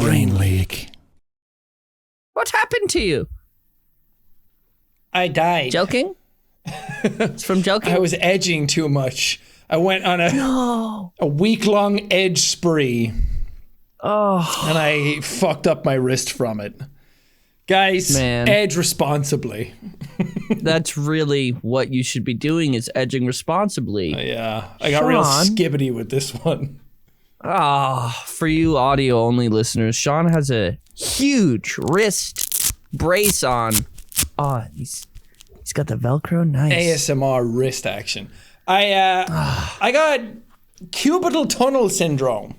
brain leak. What happened to you? I died. Joking? It's from joking? I was edging too much. I went on a week-long edge spree. Oh. And I fucked up my wrist from it. Guys, edge responsibly. That's really what you should be doing, is edging responsibly. Yeah, I got real skibbity with this one. For you audio-only listeners, Sean has a huge wrist brace on. He's got the Velcro. Nice. ASMR wrist action. I got cubital tunnel syndrome,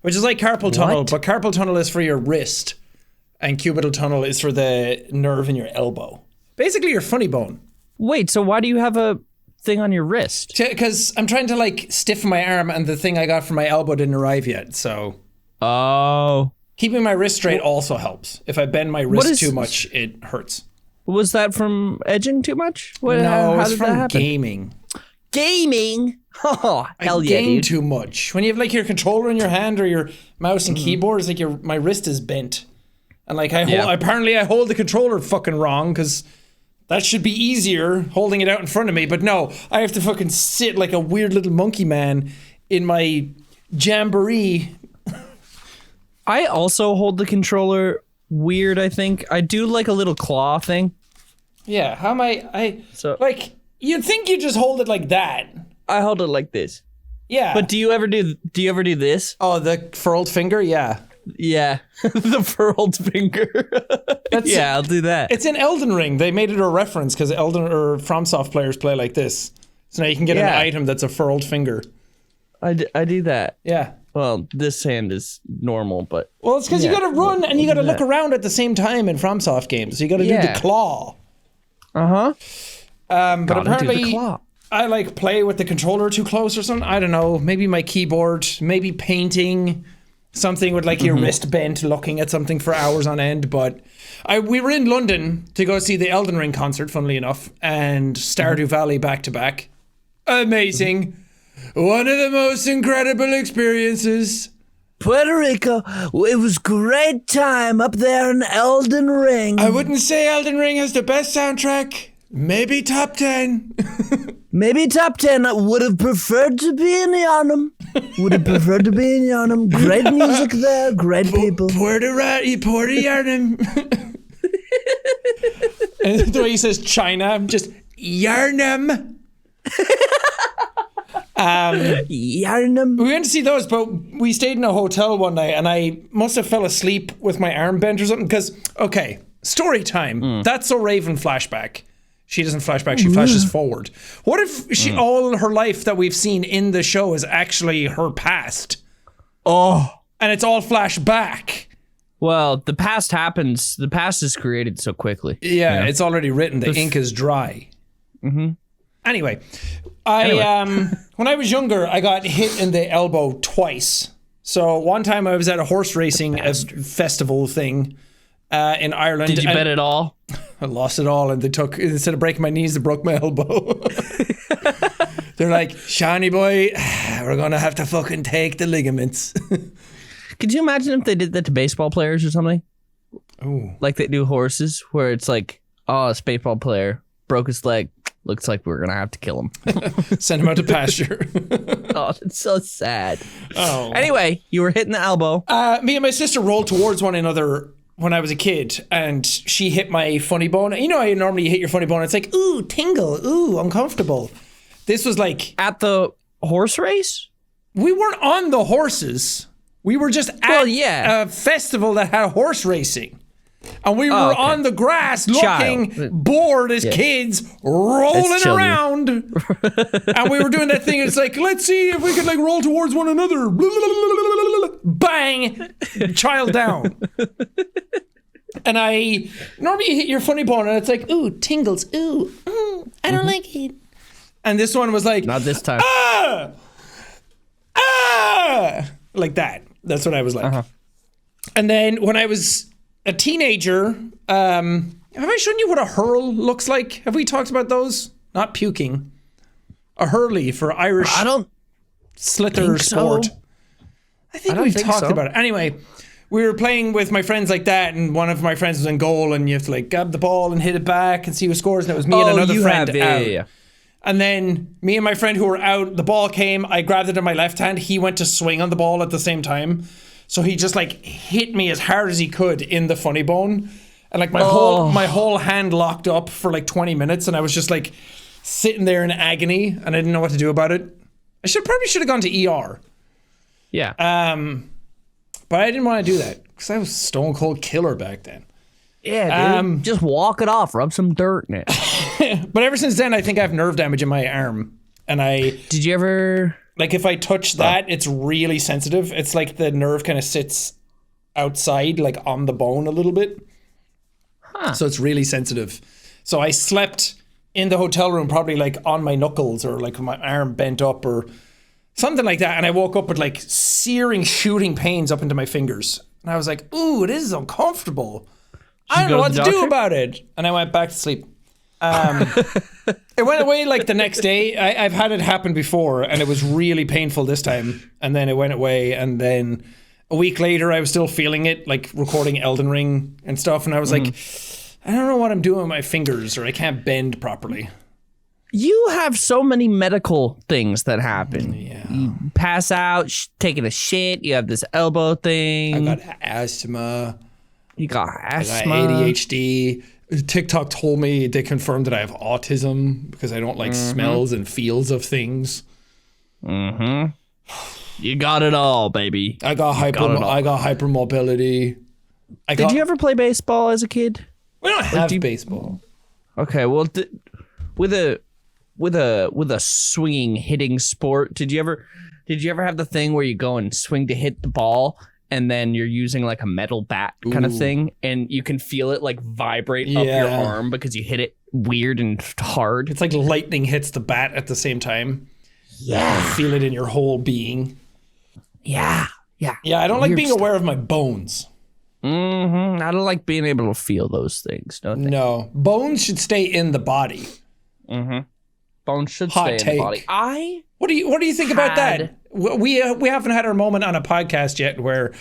which is like carpal tunnel, but carpal tunnel is for your wrist, and cubital tunnel is for the nerve in your elbow. Basically, your funny bone. Wait, so why do you have a thing on your wrist? Because I'm trying to like stiffen my arm, and the thing I got from my elbow didn't arrive yet. So, keeping my wrist straight also helps. If I bend my wrist too much, it hurts. Was that from edging too much? No, it's from gaming. Gaming? Oh, hell yeah, dude. I game too much. When you have like your controller in your hand or your mouse and keyboard, it's like my wrist is bent. And like apparently I hold the controller fucking wrong, because that should be easier holding it out in front of me. But no, I have to fucking sit like a weird little monkey man in my jamboree. I also hold the controller weird, I think. I do like a little claw thing. Yeah, how am like, you'd think you just hold it like that. I hold it like this. Yeah. But do you ever do this? Oh, the furled finger? Yeah. Yeah. The furled finger. Yeah, I'll do that. It's in Elden Ring. They made it a reference because FromSoft players play like this. So now you can get an item that's a furled finger. I do that. Yeah. Well, this hand is normal, but... Well, it's because you gotta run and you gotta look around at the same time in FromSoft games. So you gotta do the claw. Uh-huh. But apparently, I like play with the controller too close or something. I don't know. Maybe my keyboard, maybe painting something with like your wrist bent, looking at something for hours on end. But we were in London to go see the Elden Ring concert, funnily enough, and Stardew Valley back to back. Amazing. One of the most incredible experiences. Puerto Rico, it was great time up there in Elden Ring. I wouldn't say Elden Ring has the best soundtrack. Maybe top 10. Maybe top 10. I would have preferred to be in Yarnum. Great music there, great people. Puerto Yarnum. And the way he says China, just Yarnum. Yarnum. We went to see those, but we stayed in a hotel one night, and I must have fell asleep with my arm bent or something. Because, okay, story time. That's a Raven flashback. She doesn't flash back, she flashes forward. What if all her life that we've seen in the show is actually her past? Oh. And it's all flashback. Well, the past happens. The past is created so quickly. Yeah, it's already written. The ink is dry. Anyway, when I was younger, I got hit in the elbow twice. So one time I was at a horse racing festival thing in Ireland. Did you bet it all? I lost it all, and instead of breaking my knees, they broke my elbow. They're like, Shawnee boy, we're gonna have to fucking take the ligaments. Could you imagine if they did that to baseball players or something? Oh, like they do horses, where it's like, oh, this baseball player broke his leg. Looks like we're gonna have to kill him. Send him out to pasture. Oh, it's so sad. Oh. Anyway, you were hitting the elbow. Me and my sister rolled towards one another when I was a kid, and she hit my funny bone. You know how you normally hit your funny bone, it's like, ooh, tingle, ooh, uncomfortable. This was like... At the horse race? We weren't on the horses. We were just at a festival that had horse racing. And we were on the grass looking bored as kids rolling around. And we were doing that thing. It's like, let's see if we can like roll towards one another. Bang! Child down. And normally you hit your funny bone and it's like, ooh, tingles. Ooh, I don't like it. And this one was like, not this time. Like that. That's what I was like. And then when I was a teenager, have I shown you what a hurl looks like? Have we talked about those? Not puking. A hurley for Irish sliotar sport. I think we've talked about it. Anyway, we were playing with my friends like that, and one of my friends was in goal, and you have to like grab the ball and hit it back and see who scores, and it was me and another friend out. Yeah. And then me and my friend who were out, the ball came, I grabbed it in my left hand, he went to swing on the ball at the same time. So he just like hit me as hard as he could in the funny bone. And like my whole hand locked up for like 20 minutes, and I was just like sitting there in agony, and I didn't know what to do about it. I probably should have gone to ER. Yeah. But I didn't want to do that because I was a stone cold killer back then. Yeah, dude. Just walk it off, rub some dirt in it. But ever since then, I think I have nerve damage in my arm, and Did you ever? Like if I touch that, it's really sensitive. It's like the nerve kind of sits outside, like on the bone a little bit. Huh. So it's really sensitive. So I slept in the hotel room probably like on my knuckles or like my arm bent up or something like that. And I woke up with like searing, shooting pains up into my fingers. And I was like, ooh, this is uncomfortable. I don't know what to do about it. And I went back to sleep. It went away like the next day. I've had it happen before and it was really painful this time. And then it went away. And then a week later, I was still feeling it, like recording Elden Ring and stuff. And I was like, I don't know what I'm doing with my fingers, or I can't bend properly. You have so many medical things that happen. Yeah. You pass out, taking a shit. You have this elbow thing. I got asthma. You got asthma. I got ADHD. TikTok told me, they confirmed that I have autism because I don't like smells and feels of things. Mm-hmm. You got it all, baby. I got hypermobility. Did you ever play baseball as a kid? We don't have baseball. Okay, well, with a swinging hitting sport, did you ever have the thing where you go and swing to hit the ball, and then you're using like a metal bat kind of thing, and you can feel it like vibrate up your arm because you hit it weird and hard? It's like lightning hits the bat at the same time. Yeah, you feel it in your whole being. Yeah. I don't like being aware of my bones. I don't like being able to feel those things. No, bones should stay in the body. Bones should stay in the body. What do you think about that? We haven't had our moment on a podcast yet where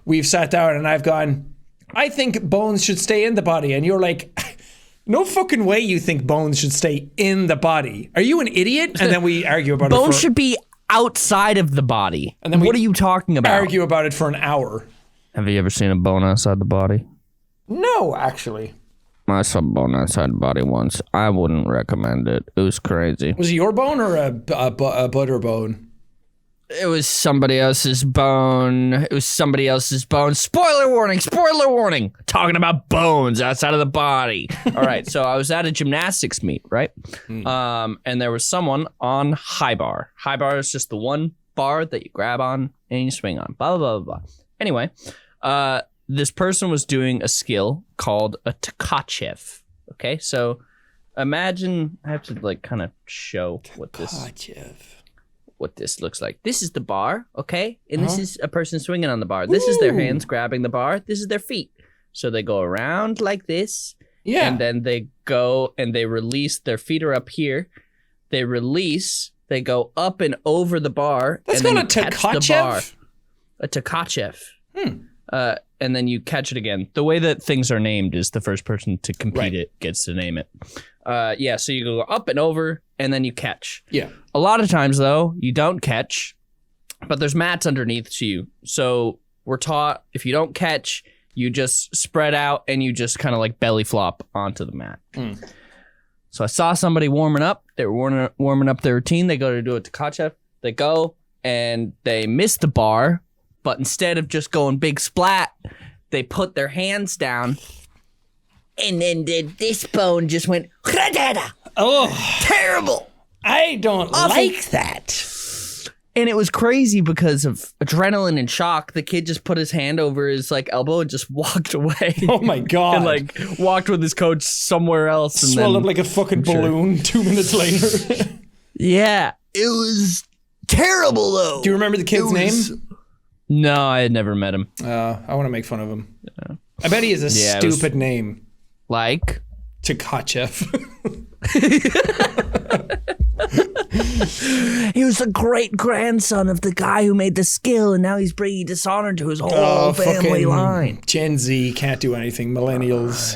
we've sat down and I've gone, I think bones should stay in the body, and you're like, no fucking way you think bones should stay in the body. Are you an idiot? And then we argue about bones should be outside of the body. And then what are you talking about? Argue about it for an hour. Have you ever seen a bone outside the body? No, actually. I saw a bone outside the body once. I wouldn't recommend it. It was crazy. Was it your bone or a butter bone? It was somebody else's bone. Spoiler warning. Talking about bones outside of the body. All right, so I was at a gymnastics meet, right? And there was someone on high bar. High bar is just the one bar that you grab on and you swing on. Blah, blah, blah, blah. Anyway, this person was doing a skill called a Tkachev. Okay, so imagine, I have to like kind of show what this looks like. This is the bar, okay? And this is a person swinging on the bar. This is their hands grabbing the bar. This is their feet. So they go around like this. Yeah. And then they go and they release. Their feet are up here. They release. They go up and over the bar. That's called a Tkachev? A Tkachev. And then you catch it again. The way that things are named is the first person to compete it gets to name it. So you go up and over, and then you catch. Yeah. A lot of times, though, you don't catch, but there's mats underneath you. So we're taught if you don't catch, you just spread out, and you just kind of like belly flop onto the mat. So I saw somebody warming up. They were warming up their routine. They go to do a Tkachev. They go, and they miss the bar. But instead of just going big splat, they put their hands down, and then this bone just went, oh, terrible. I don't like that. And it was crazy because of adrenaline and shock. The kid just put his hand over his like elbow and just walked away. Oh my God. And like walked with his coach somewhere else. And swelled up like a fucking balloon 2 minutes later. Yeah. It was terrible though. Do you remember the kid's name? No, I had never met him. I want to make fun of him. Yeah. I bet he has a stupid name. Like? Tkachev. He was the great grandson of the guy who made the skill, and now he's bringing dishonor to his whole family line. Gen Z can't do anything. Millennials,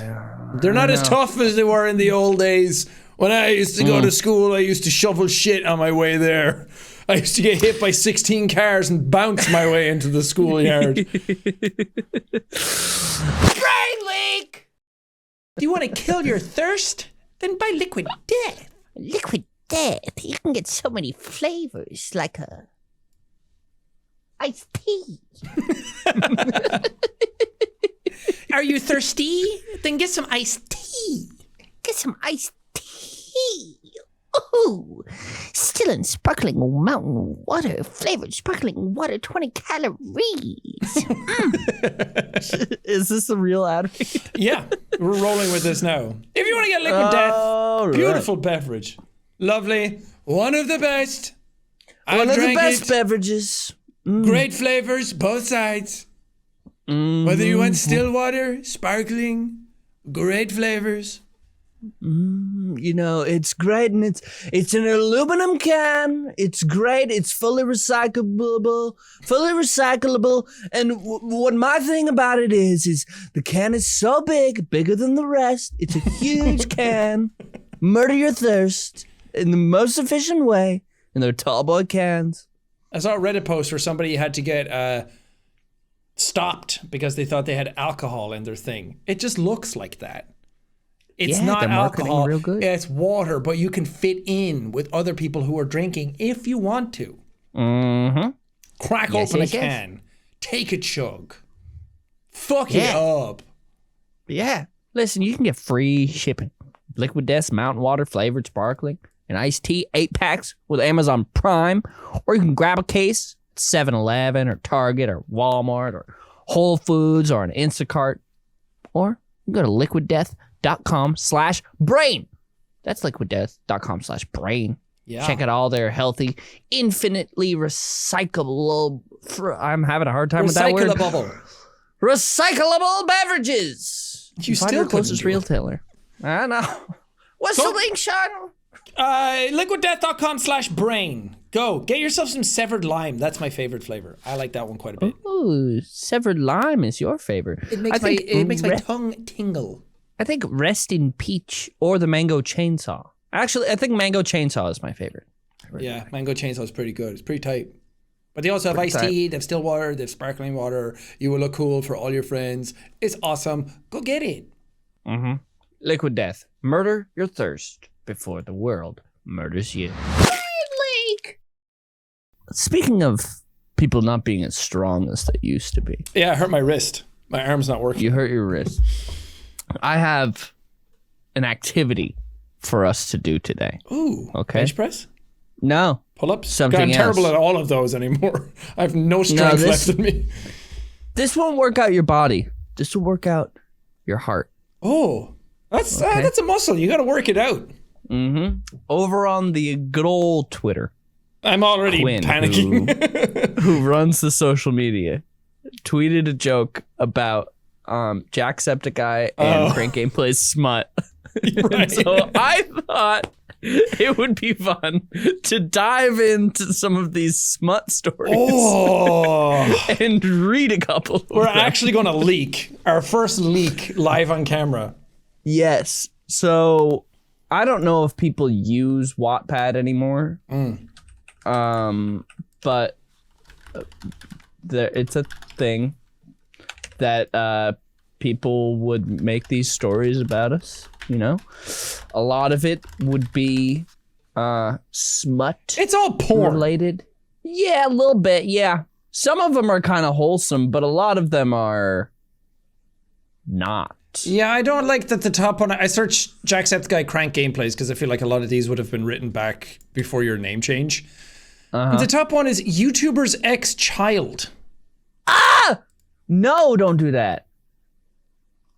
they're not as tough as they were in the old days. When I used to go to school, I used to shovel shit on my way there. I used to get hit by 16 cars and bounce my way into the schoolyard. Brain leak! Do you want to kill your thirst? Then buy Liquid Death. Liquid Death. You can get so many flavors, like a iced tea. Are you thirsty? Then get some iced tea. Get some iced tea. Ooh, still in sparkling mountain water, flavored sparkling water, 20 calories. Is this a real ad read? Yeah, we're rolling with this now. If you want to get Liquid Death, beautiful beverage. Lovely. One of the best. One of the best beverages. Great flavors, both sides. Whether you want still water, sparkling, great flavors. You know, it's great, and it's an aluminum can. It's great. It's fully recyclable, and what my thing about it is the can is so big, bigger than the rest. It's a huge can. Murder your thirst in the most efficient way, and they're tall boy cans. I saw a Reddit post where somebody had to get stopped because they thought they had alcohol in their thing. It just looks like that. It's not alcohol, real good. It's water, but you can fit in with other people who are drinking if you want to. Mm-hmm. Crack open a can. Take a chug. Fuck it up. Yeah. Listen, you can get free shipping. Liquid Death, mountain water, flavored sparkling, and iced tea, 8 packs with Amazon Prime. Or you can grab a case at 7-Eleven or Target or Walmart or Whole Foods or an Instacart. Or you can go to liquiddeath.com/brain. That's liquiddeath.com/brain. Yeah. Check out all their healthy, infinitely recyclable. I'm having a hard time with that word. Recyclable beverages. You find still your closest retailer. I know. What's the link, Sean? Liquiddeath.com/brain. Go get yourself some severed lime. That's my favorite flavor. I like that one quite a bit. Ooh, severed lime is your favorite. It makes my tongue tingle. I think Resting Peach or the Mango Chainsaw. Actually, I think Mango Chainsaw is my favorite. Yeah, Mango Chainsaw is pretty good. It's pretty tight. But they also have iced tea, they have still water, they have sparkling water. You will look cool for all your friends. It's awesome. Go get it. Mm-hmm. Liquid Death. Murder your thirst before the world murders you. Leak. Speaking of people not being as strong as they used to be. Yeah, I hurt my wrist. My arm's not working. You hurt your wrist. I have an activity for us to do today. Ooh. Okay. Bench press? No. Pull-ups? Something God, I'm terrible else. at all of those anymore. I have no strength left in me. This won't work out your body. This will work out your heart. Oh. That's a muscle. You got to work it out. Mm-hmm. Over on the good old Twitter. I'm already Quinn, panicking. who runs the social media, tweeted a joke about Jacksepticeye and Crank Gameplay's smut. Right. So I thought it would be fun to dive into some of these smut stories and read a couple. We're actually going to leak our first leak live on camera. Yes. So I don't know if people use Wattpad anymore. But it's a thing that people would make these stories about us, you know? A lot of it would be smut. It's all porn related. Yeah, a little bit, yeah. Some of them are kind of wholesome, but a lot of them are not. Yeah, I don't like that the top one. I searched Jacksepticeye Crank Gameplays because I feel like a lot of these would have been written back before your name change. The top one is YouTuber's ex-child. Ah! No, don't do that.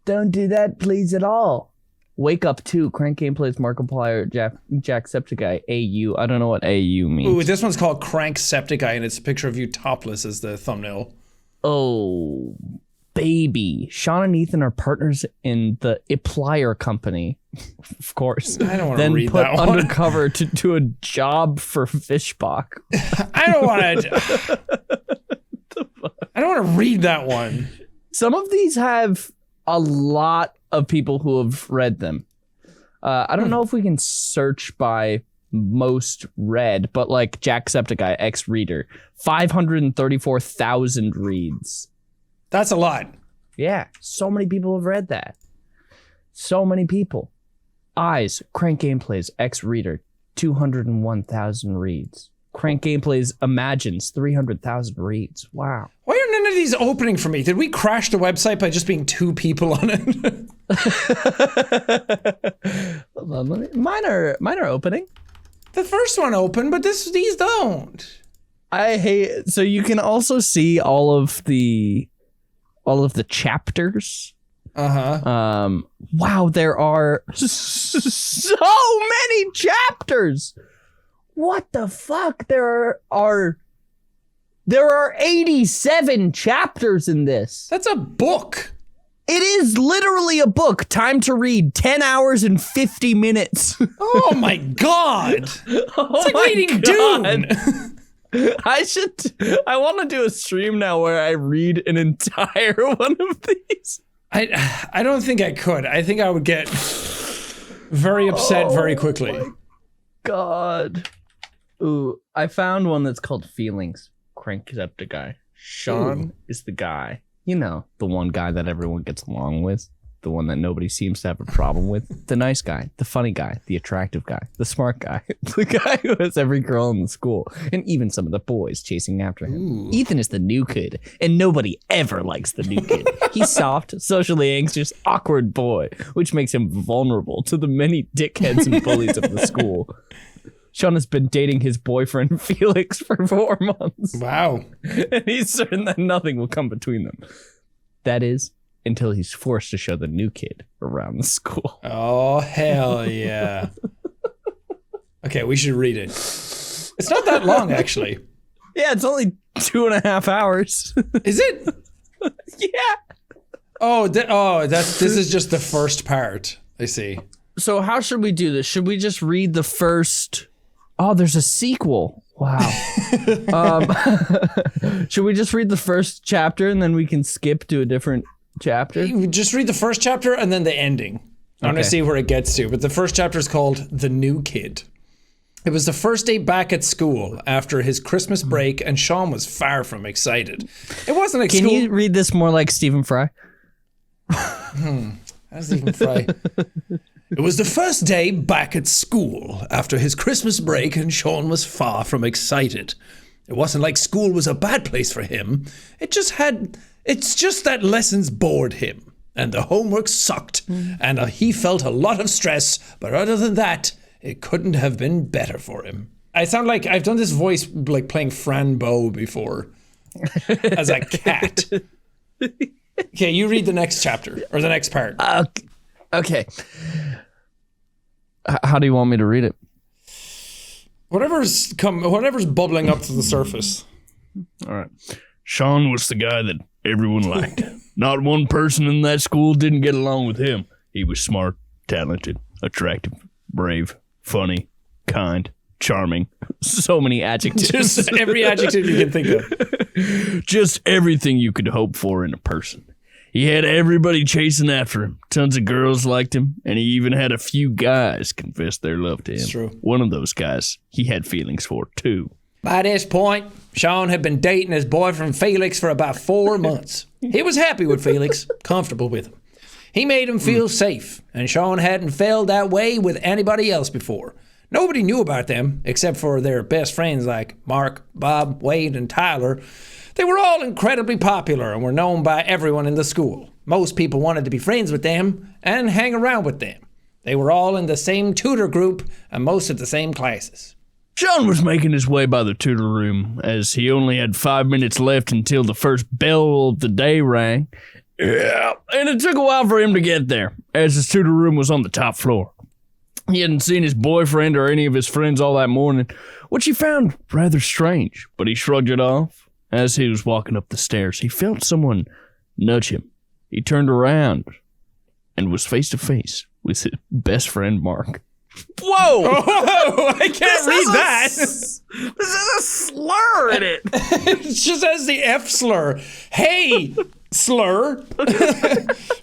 Don't do that, please, at all. Wake Up 2, Crank Gameplays, Markiplier, Jacksepticeye, AU. I don't know what AU means. Ooh, this one's called Crank Septiceye, and it's a picture of you topless as the thumbnail. Oh, baby. Sean and Ethan are partners in the Plier company. Of course. I don't want to read that one. Then put undercover to do a job for Fishbach. I don't want to read that one. Some of these have a lot of people who have read them. I don't know if we can search by most read, but like Jacksepticeye, ex-reader, 534,000 reads. That's a lot. Yeah, so many people have read that. So many people. Eyes, Crank Gameplays, ex-reader, 201,000 reads. Crank Gameplays imagines 300,000 reads. Wow. Why are none of these opening for me? Did we crash the website by just being 2 people on it? Mine are opening. The first one opened, but these don't. I hate. So you can also see all of the chapters. Wow, there are so many chapters. What the fuck? There are 87 chapters in this. That's a book. It is literally a book. Time to read 10 hours and 50 minutes. Oh my god. It's like reading Dune. I want to do a stream now where I read an entire one of these. I don't think I could. I think I would get very upset very quickly. My God. Ooh, I found one that's called Feelings. Crankcepticeye. Sean is the guy. You know, the one guy that everyone gets along with. The one that nobody seems to have a problem with. The nice guy. The funny guy. The attractive guy. The smart guy. The guy who has every girl in the school. And even some of the boys chasing after him. Ooh. Ethan is the new kid. And nobody ever likes the new kid. He's soft, socially anxious, awkward boy. Which makes him vulnerable to the many dickheads and bullies of the school. Sean has been dating his boyfriend Felix for 4 months. Wow. And he's certain that nothing will come between them. That is, until he's forced to show the new kid around the school. Oh, hell yeah. Okay, we should read it. It's not that long, actually. Yeah, it's only 2.5 hours. Is it? Yeah. This is just the first part. I see. So how should we do this? Should we just read the first... Oh, there's a sequel. Wow. Should we just read the first chapter and then we can skip to a different chapter? Just read the first chapter and then the ending. I want to see where it gets to. But the first chapter is called The New Kid. It was the first day back at school after his Christmas break, and Sean was far from excited. It wasn't like Can you read this more like Stephen Fry? How's Stephen Fry? It was the first day back at school after his Christmas break, and Sean was far from excited. It wasn't like school was a bad place for him. It's just that lessons bored him, and the homework sucked, and he felt a lot of stress, but other than that, it couldn't have been better for him. I sound like I've done this voice like playing Fran Bow before as a cat. Okay, you read the next chapter, or the next part. Okay. How do you want me to read it? Whatever's bubbling up to the surface. All right. Sean was the guy that everyone liked. Not one person in that school didn't get along with him. He was smart, talented, attractive, brave, funny, kind, charming. So many adjectives. Just every adjective you can think of. Just everything you could hope for in a person. He had everybody chasing after him. Tons of girls liked him, and he even had a few guys confess their love to him. It's true. One of those guys he had feelings for, too. By this point, Sean had been dating his boyfriend Felix for about 4 months. He was happy with Felix, comfortable with him. He made him feel safe, and Sean hadn't felt that way with anybody else before. Nobody knew about them, except for their best friends like Mark, Bob, Wade, and Tyler. They were all incredibly popular and were known by everyone in the school. Most people wanted to be friends with them and hang around with them. They were all in the same tutor group and most of the same classes. Sean was making his way by the tutor room as he only had 5 minutes left until the first bell of the day rang. Yeah, and it took a while for him to get there, as his tutor room was on the top floor. He hadn't seen his boyfriend or any of his friends all that morning, which he found rather strange, but he shrugged it off. As he was walking up the stairs, he felt someone nudge him he turned around and was face to face with his best friend, Mark. Whoa! Oh, I can't read that. This has a slur in it. It just has the F slur. Hey, slur.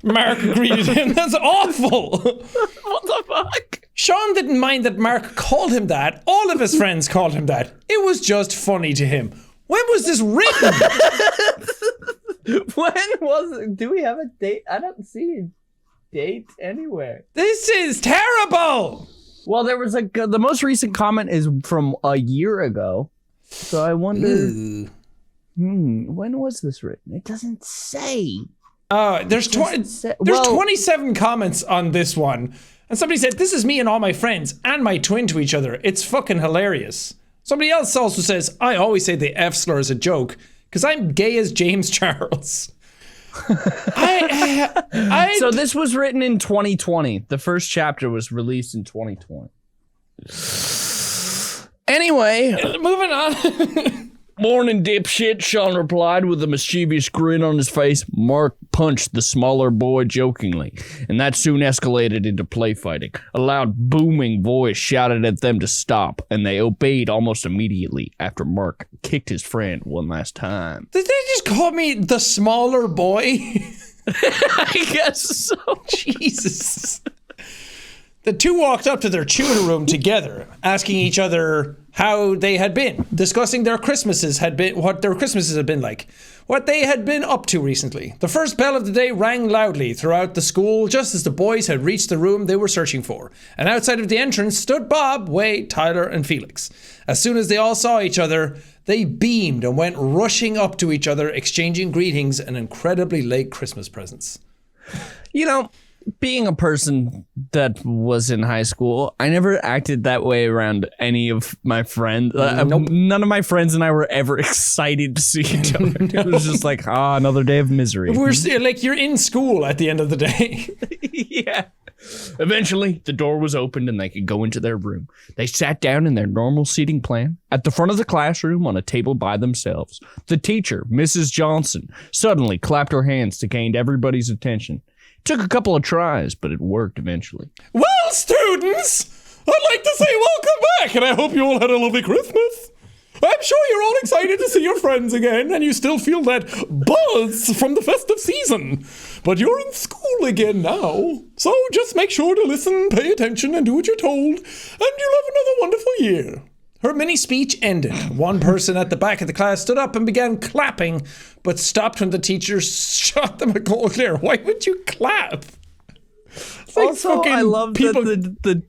Mark greeted him. That's awful. What the fuck? Sean didn't mind that Mark called him that. All of his friends called him that. It was just funny to him. When was this written? When was it? Do we have a date? I don't see a date anywhere. This is terrible. Well, there was the most recent comment is from a year ago. So I wonder, when was this written? It doesn't say. There's 27 comments on this one. And somebody said, this is me and all my friends and my twin to each other. It's fucking hilarious. Somebody else also says, I always say the F slur as a joke because I'm gay as James Charles. So this was written in 2020. The first chapter was released in 2020. Anyway, moving on. Morning, dipshit, Sean replied with a mischievous grin on his face. Mark punched the smaller boy jokingly, and that soon escalated into play fighting. A loud, booming voice shouted at them to stop, and they obeyed almost immediately after Mark kicked his friend one last time. Did they just call me the smaller boy? I guess so. Jesus. The two walked up to their tutor room together, asking each other how they had been, discussing what their Christmases had been like, what they had been up to recently. The first bell of the day rang loudly throughout the school just as the boys had reached the room they were searching for. And outside of the entrance stood Bob, Wade, Tyler, and Felix. As soon as they all saw each other, they beamed and went rushing up to each other, exchanging greetings and incredibly late Christmas presents. You know, being a person that was in high school, I never acted that way around any of my friends. Nope. None of my friends and I were ever excited to see each other. It was just like, another day of misery. We're still, like, you're in school at the end of the day. Yeah. Eventually, the door was opened and they could go into their room. They sat down in their normal seating plan at the front of the classroom on a table by themselves. The teacher, Mrs. Johnson, suddenly clapped her hands to gain everybody's attention. Took a couple of tries, but it worked eventually. Well, students, I'd like to say welcome back, and I hope you all had a lovely Christmas. I'm sure you're all excited to see your friends again, and you still feel that buzz from the festive season. But you're in school again now, so just make sure to listen, pay attention, and do what you're told, and you'll have another wonderful year. Her mini speech ended. One person at the back of the class stood up and began clapping, but stopped when the teacher shot them a cold glare. Why would you clap? It's like also, I love people... that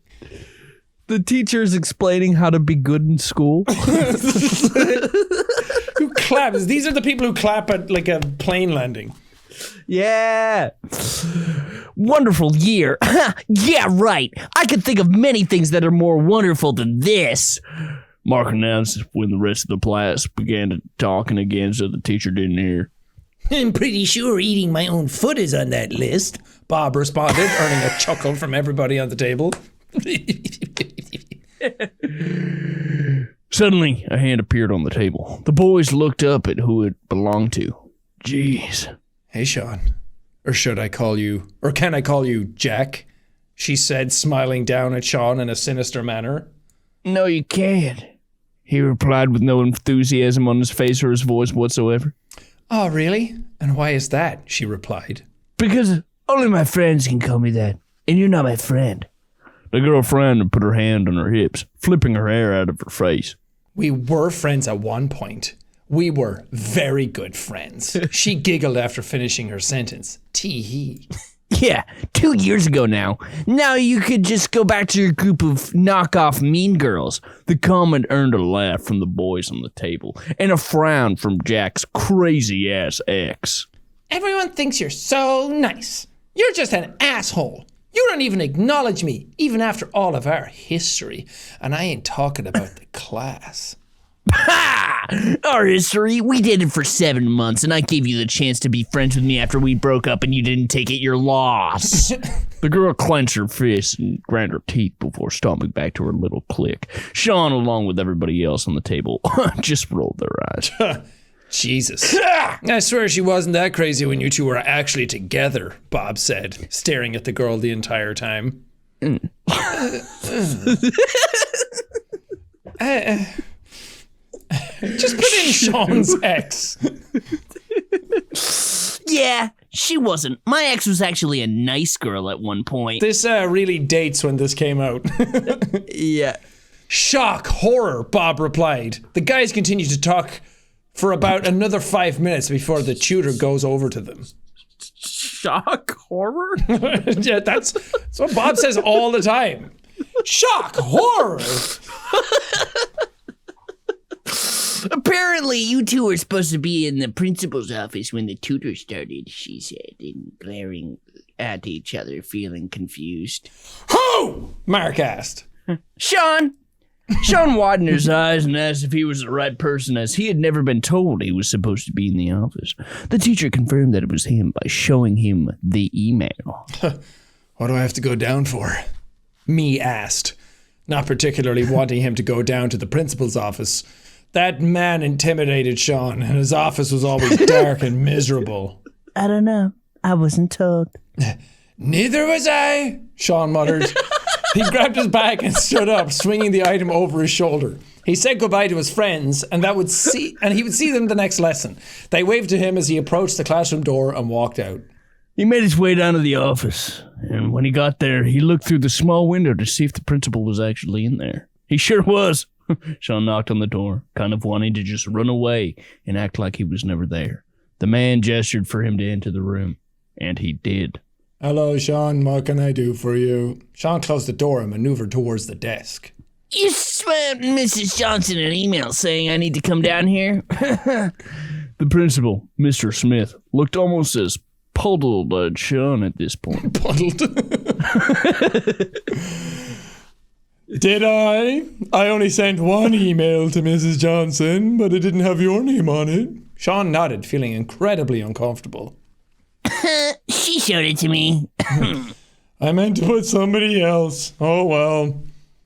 the teacher's explaining how to be good in school. Who claps? These are the people who clap at like a plane landing. Yeah. Wonderful year. Yeah, right. I can think of many things that are more wonderful than this. Mark announced when the rest of the class began talking again so the teacher didn't hear. I'm pretty sure eating my own foot is on that list, Bob responded, earning a chuckle from everybody on the table. Suddenly, a hand appeared on the table. The boys looked up at who it belonged to. Jeez. Hey, Sean. Or should I call you, or can I call you Jack? She said, smiling down at Sean in a sinister manner. No, you can't, he replied with no enthusiasm on his face or his voice whatsoever. Oh, really? And why is that? She replied. Because only my friends can call me that, and you're not my friend. The girl frowned and put her hand on her hips, flipping her hair out of her face. We were friends at one point. We were very good friends. She giggled after finishing her sentence. Tee-hee. Yeah, 2 years ago now. Now you could just go back to your group of knockoff mean girls. The comment earned a laugh from the boys on the table and a frown from Jack's crazy-ass ex. Everyone thinks you're so nice. You're just an asshole. You don't even acknowledge me, even after all of our history. And I ain't talking about the class. Ha! Our history? We did it for 7 months, and I gave you the chance to be friends with me after we broke up and you didn't take it your loss. The girl clenched her fists and ground her teeth before stomping back to her little clique. Sean, along with everybody else on the table, just rolled their eyes. Jesus. I swear she wasn't that crazy when you two were actually together, Bob said, staring at the girl the entire time. Just put in Sean's ex. Yeah, she wasn't. My ex was actually a nice girl at one point. This really dates when this came out. Yeah. Shock, horror, Bob replied. The guys continue to talk for about another 5 minutes before the tutor goes over to them. Shock, horror? Yeah, that's what Bob says all the time. Shock, horror. Apparently, you two were supposed to be in the principal's office when the tutor started, she said, and glaring at each other, feeling confused. Who? Mark asked. Sean widened his eyes and asked if he was the right person, as he had never been told he was supposed to be in the office. The teacher confirmed that it was him by showing him the email. What do I have to go down for? Me asked, not particularly wanting him to go down to the principal's office. That man intimidated Sean, and his office was always dark and miserable. I don't know. I wasn't told. Neither was I, Sean muttered. He grabbed his bag and stood up, swinging the item over his shoulder. He said goodbye to his friends, and he would see them the next lesson. They waved to him as he approached the classroom door and walked out. He made his way down to the office, and when he got there, he looked through the small window to see if the principal was actually in there. He sure was. Sean knocked on the door, kind of wanting to just run away and act like he was never there. The man gestured for him to enter the room, and he did. Hello, Sean. What can I do for you? Sean closed the door and maneuvered towards the desk. You sent Mrs. Johnson an email saying I need to come down here? The principal, Mr. Smith, looked almost as puzzled as Sean at this point. Puddled. Did I? I only sent one email to Mrs. Johnson, but it didn't have your name on it. Sean nodded, feeling incredibly uncomfortable. She showed it to me. I meant to put somebody else. Oh well.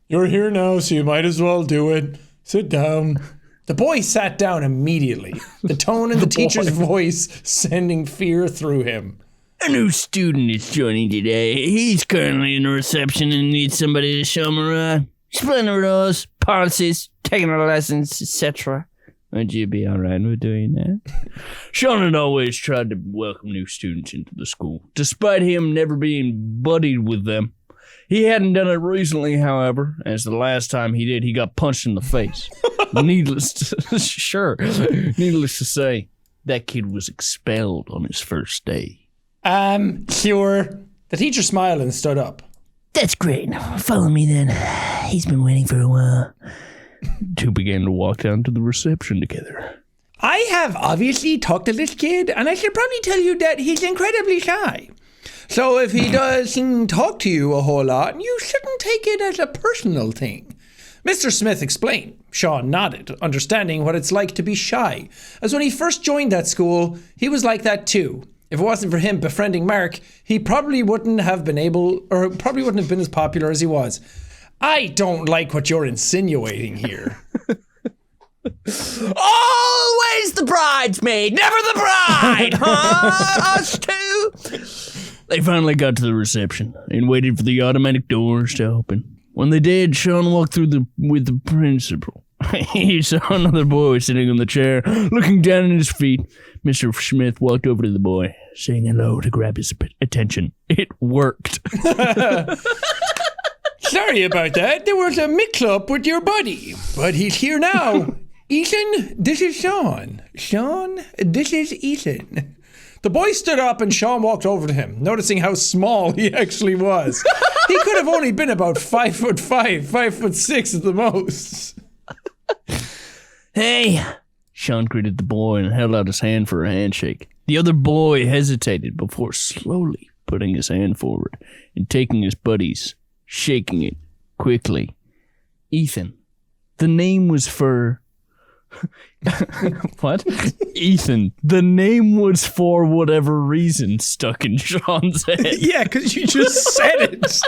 You're here now, so you might as well do it. Sit down. The boy sat down immediately, the tone in the teacher's voice sending fear through him. A new student is joining today. He's currently in the reception and needs somebody to show him around. Explain the rules, policies, taking our lessons, etc. Would you be alright with doing that? Sean had always tried to welcome new students into the school, despite him never being buddied with them. He hadn't done it recently, however, as the last time he did, he got punched in the face. Needless to say, that kid was expelled on his first day. Sure. The teacher smiled and stood up. That's great. Follow me then. He's been waiting for a while. Two began to walk down to the reception together. I have obviously talked to this kid, and I should probably tell you that he's incredibly shy. So if he doesn't talk to you a whole lot, you shouldn't take it as a personal thing. Mr. Smith explained. Sean nodded, understanding what it's like to be shy, as when he first joined that school, he was like that too. If it wasn't for him befriending Mark, he probably wouldn't have been as popular as he was. I don't like what you're insinuating here. Always the bridesmaid, never the bride, huh? Us two? They finally got to the reception and waited for the automatic doors to open. When they did, Sean walked through with the principal. He saw another boy sitting on the chair, looking down at his feet. Mr. Smith walked over to the boy, saying hello to grab his attention. It worked. Sorry about that. There was a mix-up with your buddy, but he's here now. Ethan, this is Sean. Sean, this is Ethan. The boy stood up and Sean walked over to him, noticing how small he actually was. He could have only been about 5'5", 5'6" at the most. Hey. Sean greeted the boy and held out his hand for a handshake. The other boy hesitated before slowly putting his hand forward and taking his buddy's, shaking it quickly. Ethan. The name was for... What? Ethan. The name was for whatever reason stuck in Sean's head. Yeah, because you just said it.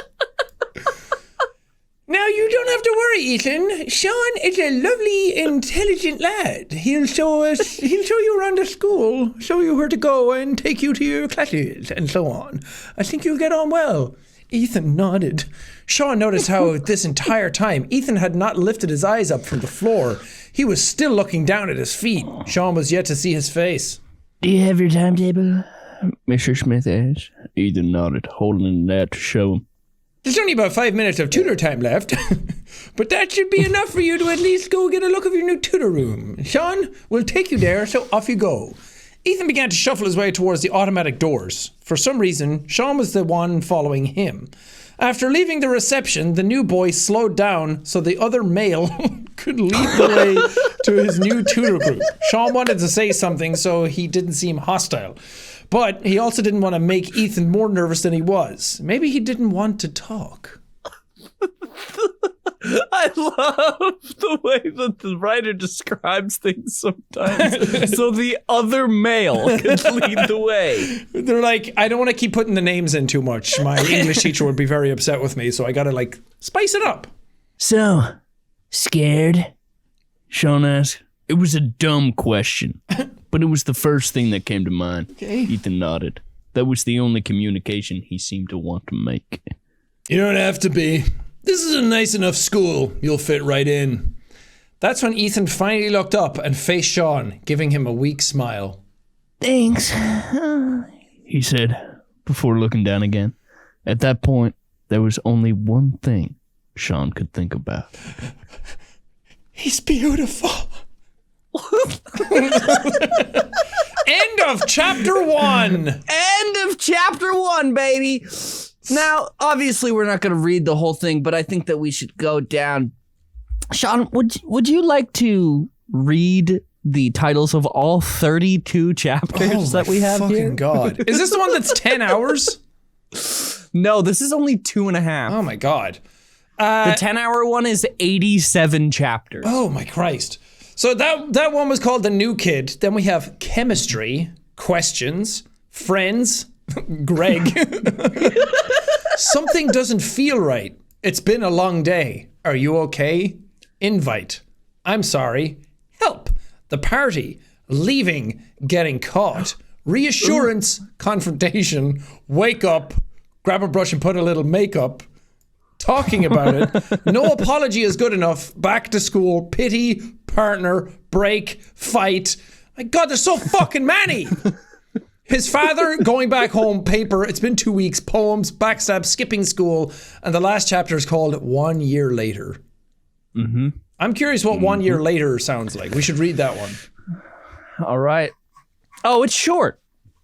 Now, you don't have to worry, Ethan. Sean is a lovely, intelligent lad. He'll show you around the school, show you where to go and take you to your classes and so on. I think you'll get on well. Ethan nodded. Sean noticed how this entire time Ethan had not lifted his eyes up from the floor. He was still looking down at his feet. Sean was yet to see his face. Do you have your timetable? Mr. Smith asked. Ethan nodded, holding it out to show him. There's only about 5 minutes of tutor time left, but that should be enough for you to at least go get a look of your new tutor room. Sean, we'll take you there, so off you go. Ethan began to shuffle his way towards the automatic doors. For some reason, Sean was the one following him. After leaving the reception, the new boy slowed down so the other male could lead the way to his new tutor group. Sean wanted to say something so he didn't seem hostile. But he also didn't want to make Ethan more nervous than he was. Maybe he didn't want to talk. I love the way that the writer describes things sometimes. So the other male can lead the way. They're like, I don't want to keep putting the names in too much. My English teacher would be very upset with me, so I gotta spice it up. So, scared? Sean asked. It was a dumb question, but it was the first thing that came to mind. Okay. Ethan nodded. That was the only communication he seemed to want to make. You don't have to be. This is a nice enough school. You'll fit right in. That's when Ethan finally looked up and faced Sean, giving him a weak smile. Thanks. He said, before looking down again. At that point, there was only one thing Sean could think about. He's beautiful. End of chapter 1. End of chapter 1, baby. Now, obviously, we're not going to read the whole thing, but I think that we should go down. Sean, would you like to read the titles of all 32 chapters that we have here? Oh, God. Is this the one that's 10 hours? No, this is only 2.5. Oh, my God. The 10-hour one is 87 chapters. Oh, my Christ. So that one was called The New Kid. Then we have Chemistry, Questions, Friends, Greg. Something doesn't feel right. It's been a long day. Are you okay? Invite. I'm sorry. Help. The party. Leaving. Getting caught. Reassurance. Confrontation. Wake up. Grab a brush and put a little makeup. Talking about it. No apology is good enough. Back to school. Pity. Partner. Break. Fight. My God, there's so fucking many. His father, going back home, paper, it's been 2 weeks, poems, backstab, skipping school, and the last chapter is called 1 Year Later. Mm-hmm. I'm curious what 1 year later sounds like. We should read that one. All right. Oh, it's short.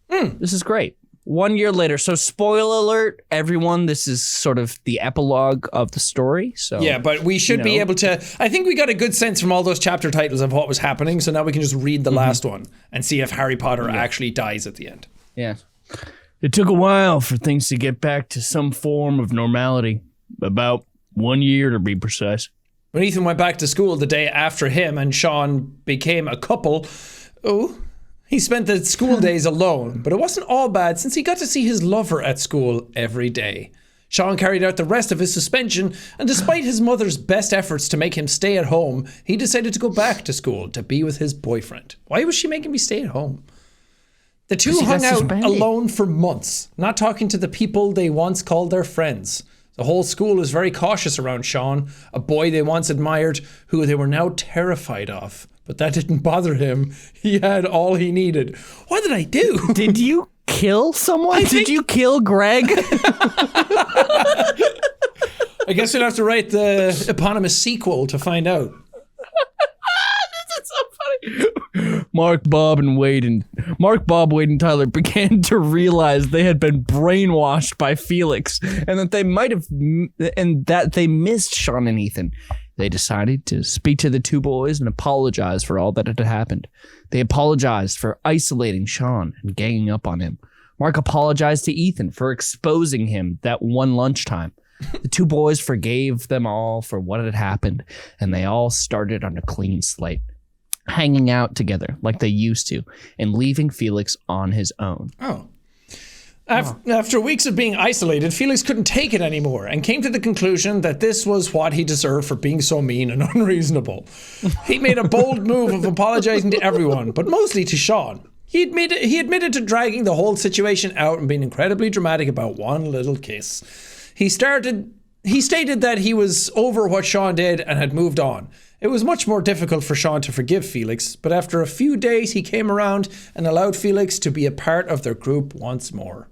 This is great. 1 year later. So spoiler alert, everyone, this is sort of the epilogue of the story. So yeah, but we should be able to, I think we got a good sense from all those chapter titles of what was happening, so now we can just read the last one and see if Harry Potter actually dies at the end. Yeah. It took a while for things to get back to some form of normality. About 1 year to be precise. When Ethan went back to school the day after him and Sean became a couple, he spent the school days alone, but it wasn't all bad since he got to see his lover at school every day. Sean carried out the rest of his suspension, and despite his mother's best efforts to make him stay at home, he decided to go back to school to be with his boyfriend. Why was she making me stay at home? The two hung out alone for months, not talking to the people they once called their friends. The whole school was very cautious around Sean, a boy they once admired, who they were now terrified of. But that didn't bother him. He had all he needed. What did I do? Did you kill someone? Did you kill Greg? I guess we'll have to write the eponymous sequel to find out. This is so funny. Mark, Bob, Wade, and Tyler began to realize they had been brainwashed by Felix, and that they missed Sean and Ethan. They decided to speak to the two boys and apologize for all that had happened. They apologized for isolating Sean and ganging up on him. Mark apologized to Ethan for exposing him that one lunchtime. The two boys forgave them all for what had happened, and they all started on a clean slate, hanging out together like they used to, and leaving Felix on his own. Oh. After weeks of being isolated, Felix couldn't take it anymore and came to the conclusion that this was what he deserved for being so mean and unreasonable. He made a bold move of apologizing to everyone, but mostly to Sean. He admitted to dragging the whole situation out and being incredibly dramatic about one little kiss. He stated that he was over what Sean did and had moved on. It was much more difficult for Sean to forgive Felix, but after a few days he came around and allowed Felix to be a part of their group once more.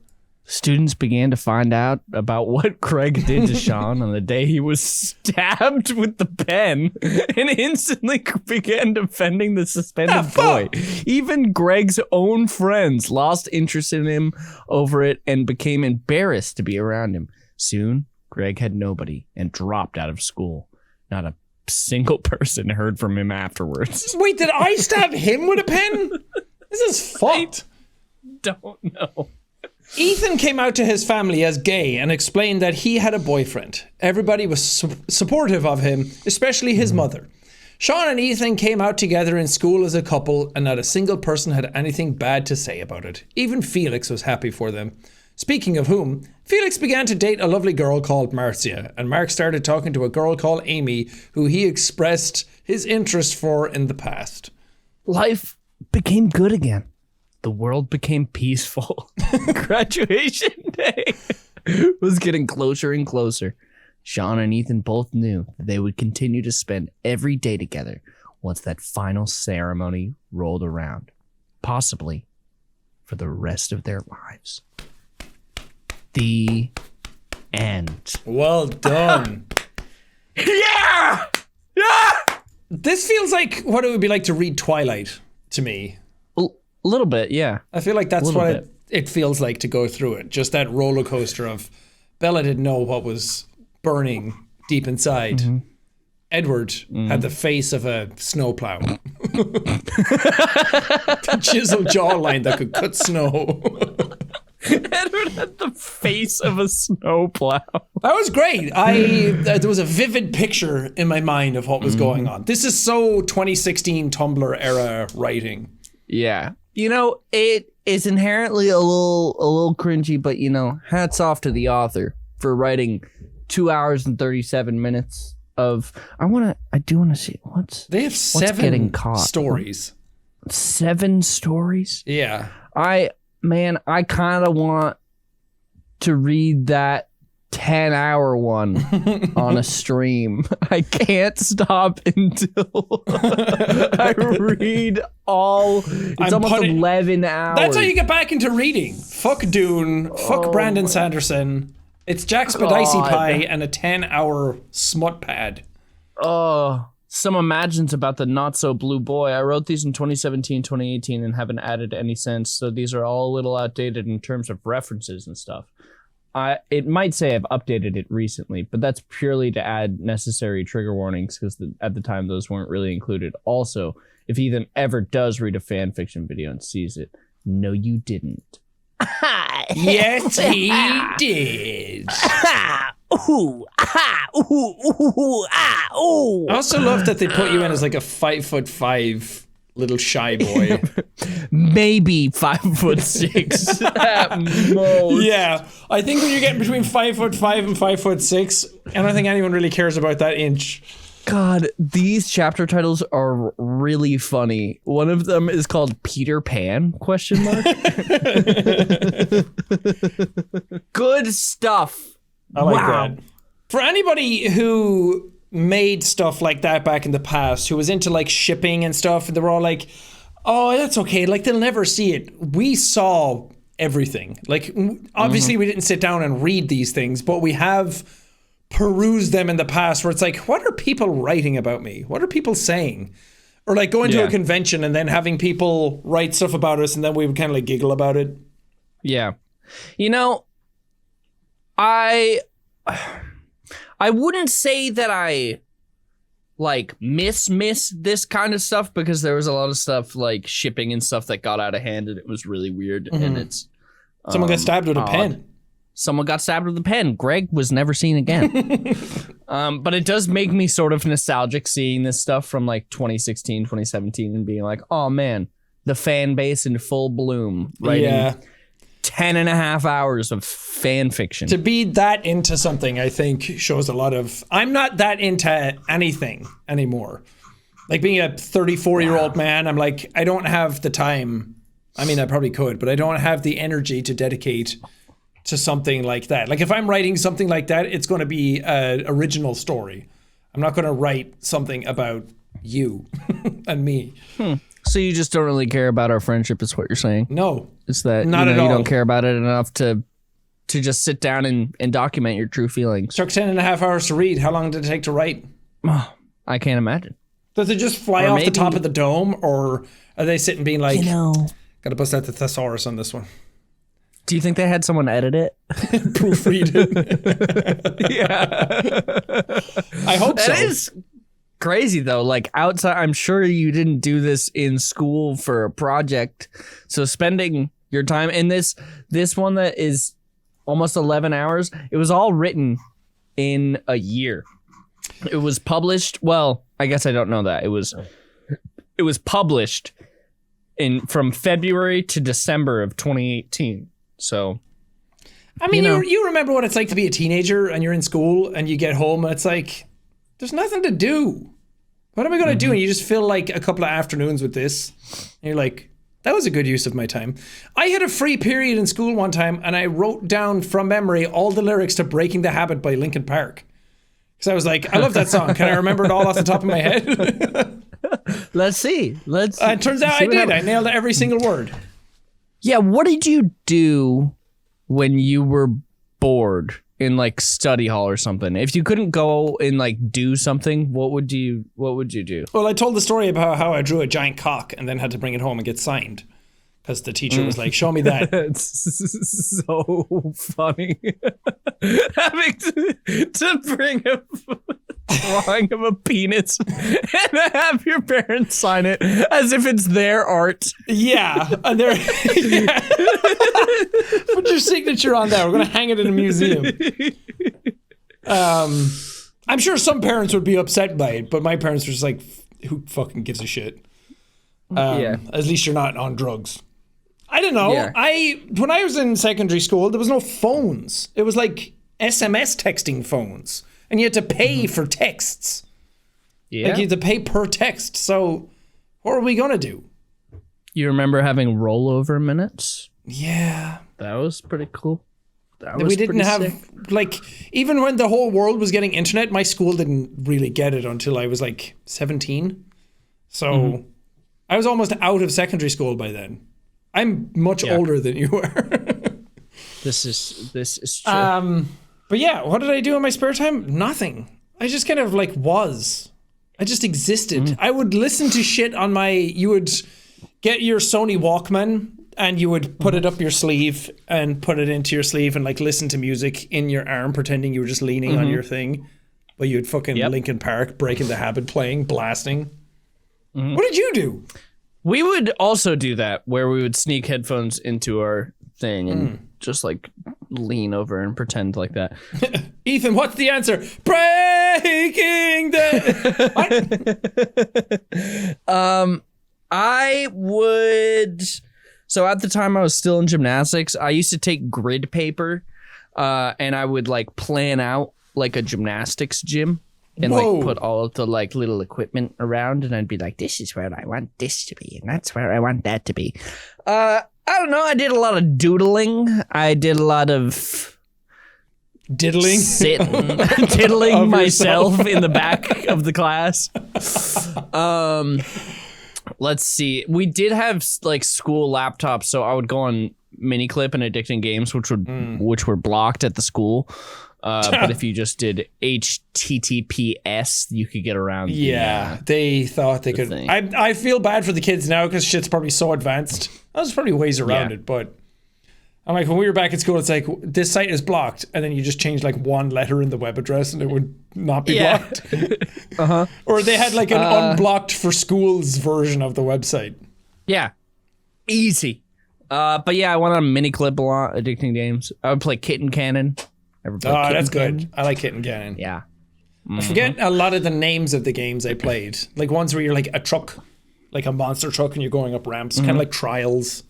Students began to find out about what Greg did to Sean on the day he was stabbed with the pen and instantly began defending the suspended boy. Even Greg's own friends lost interest in him over it and became embarrassed to be around him. Soon, Greg had nobody and dropped out of school. Not a single person heard from him afterwards. Wait, did I stab him with a pen? This is fucked. I don't know. Ethan came out to his family as gay and explained that he had a boyfriend. Everybody was supportive of him, especially his mother. Sean and Ethan came out together in school as a couple, and not a single person had anything bad to say about it. Even Felix was happy for them. Speaking of whom, Felix began to date a lovely girl called Marcia, and Mark started talking to a girl called Amy, who he expressed his interest for in the past. Life became good again. The world became peaceful. Graduation day was getting closer and closer. Sean and Ethan both knew that they would continue to spend every day together once that final ceremony rolled around, possibly for the rest of their lives. The end. Well done. Yeah! Yeah! This feels like what it would be like to read Twilight to me. A little bit, yeah. I feel like that's what it feels like to go through it. Just that roller coaster of Bella didn't know what was burning deep inside. Mm-hmm. Edward had the face of a snowplow. The chiseled jawline that could cut snow. Edward had the face of a snowplow. That was great. There was a vivid picture in my mind of what was going on. This is so 2016 Tumblr era writing. Yeah. You know, it is inherently a little cringy, but you know, hats off to the author for writing 2 hours and 37 minutes of. I do want to see they have 7 stories. 7 stories? Yeah. I kind of want to read that 10-hour one on a stream. I can't stop until I read all. It's almost 11 hours. That's how you get back into reading. Fuck Dune. Fuck Brandon Sanderson. It's Jack Spadicy Pie and a 10-hour smut pad. Oh, some imagines about the not so blue boy. I wrote these in 2017, 2018 and haven't added any since. So these are all a little outdated in terms of references and stuff. It might say I've updated it recently, but that's purely to add necessary trigger warnings because at the time those weren't really included. Also, if Ethan ever does read a fan fiction video and sees it, no, you didn't. Yes, he did. Ooh, ooh, ooh. I also love that they put you in as like a 5'5" little shy boy. Maybe 5'6" at most. Yeah, I think when you're getting between 5'5" and 5'6", I don't think anyone really cares about that inch. God, these chapter titles are really funny. One of them is called Peter Pan? ? Good stuff. I like that. For anybody who made stuff like that back in the past, who was into like shipping and stuff, and they were all like, oh, that's okay, like they'll never see it. We saw everything. Like, obviously we didn't sit down and read these things, but we have perused them in the past where it's like, what are people writing about me? What are people saying? Or like going to a convention and then having people write stuff about us and then we would kind of like giggle about it. Yeah. You know, I wouldn't say that I like miss this kind of stuff because there was a lot of stuff like shipping and stuff that got out of hand and it was really weird and it's someone got stabbed with a pen. Someone got stabbed with a pen. Greg was never seen again. But it does make me sort of nostalgic seeing this stuff from like 2016, 2017 and being like, oh man, the fan base in full bloom. Writing 10 and a half hours of fan fiction. To be that into something, I think, shows a lot of... I'm not that into anything anymore. Like being a 34-year-old man, I'm like, I don't have the time. I mean, I probably could, but I don't have the energy to dedicate to something like that. Like if I'm writing something like that, it's going to be an original story. I'm not going to write something about you and me. So you just don't really care about our friendship is what you're saying? No. It's that not at all. You don't care about it enough to just sit down and document your true feelings. Took 10 and a half hours to read. How long did it take to write? I can't imagine. Does it just fly off the top of the dome, or are they sitting being like, gotta bust out the thesaurus on this one? Do you think they had someone edit it? Proofread it? Yeah. I hope so. That is crazy though. Like outside, I'm sure you didn't do this in school for a project. So spending your time in this one that is almost 11 hours, it was all written in a year. It was published. Well, I guess I don't know that. It was published from February to December of 2018. So, I mean, you remember what it's like to be a teenager and you're in school and you get home and it's like, there's nothing to do. What am I going to do? And you just fill like a couple of afternoons with this. And you're like, that was a good use of my time. I had a free period in school one time and I wrote down from memory all the lyrics to Breaking the Habit by Linkin Park. Because I was like, I love that song. Can I remember it all off the top of my head? Let's see. It turns out I did. I nailed every single word. Yeah, what did you do when you were bored in like study hall or something? If you couldn't go and like do something, what would you do? Well, I told the story about how I drew a giant cock and then had to bring it home and get signed. Because the teacher was like, show me that. It's so funny. Having to bring a drawing of a penis and have your parents sign it as if it's their art. Yeah. And they're put your signature on that. We're going to hang it in a museum. I'm sure some parents would be upset by it, but my parents were just like, who fucking gives a shit? At least you're not on drugs. I don't know. Yeah. When I was in secondary school, there was no phones. It was like SMS texting phones. And you had to pay for texts. Yeah. Like you had to pay per text. So what are we going to do? You remember having rollover minutes? Yeah. That was pretty cool. We didn't have, like, even when the whole world was getting internet, my school didn't really get it until I was like 17. So I was almost out of secondary school by then. I'm much older than you are. This is true. But yeah, what did I do in my spare time? Nothing. I just kind of like was. I just existed. I would listen to shit on you would get your Sony Walkman and you would put it up your sleeve and put it into your sleeve and like listen to music in your arm, pretending you were just leaning on your thing. But you'd fucking Linkin Park, Breaking the Habit playing, blasting. What did you do? We would also do that, where we would sneak headphones into our thing and just like lean over and pretend like that. Ethan, what's the answer? Breaking the... I would... So at the time I was still in gymnastics, I used to take grid paper and I would like plan out like a gymnastics gym. And like put all of the like little equipment around, and I'd be like, this is where I want this to be, and that's where I want that to be. I don't know. I did a lot of doodling. I did a lot of diddling myself in the back of the class. Let's see. We did have like school laptops, so I would go on Miniclip and Addicting Games, which were blocked at the school. But if you just did HTTPS, you could get around. They thought they could. I feel bad for the kids now because shit's probably so advanced. There's probably ways around it, but I'm like, when we were back at school, it's like, this site is blocked, and then you just change like one letter in the web address and it would not be blocked. Or they had like an unblocked for schools version of the website. Yeah. Easy. But yeah, I went on Miniclip a lot, Addicting Games. I would play Kitten Cannon. That's good. I like Kitten Cannon. Yeah. I forget a lot of the names of the games I played. Like ones where you're like a truck, like a monster truck, and you're going up ramps, kind of like Trials.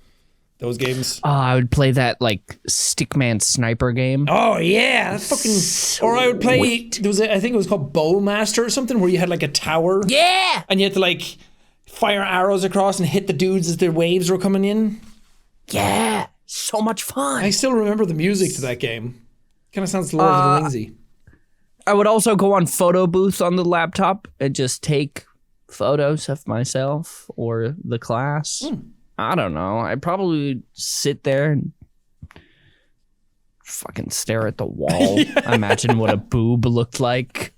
Those games. I would play that like Stickman Sniper game. Oh yeah, that's fucking. Or I would play. I think it was called Bowmaster or something, where you had like a tower. Yeah. And you had to like fire arrows across and hit the dudes as the waves were coming in. Yeah. So much fun. I still remember the music to that game. Kind of sounds Lord of the Ringsy. I would also go on photo booth on the laptop and just take photos of myself or the class. I don't know. I'd probably sit there and fucking stare at the wall. Imagine what a boob looked like.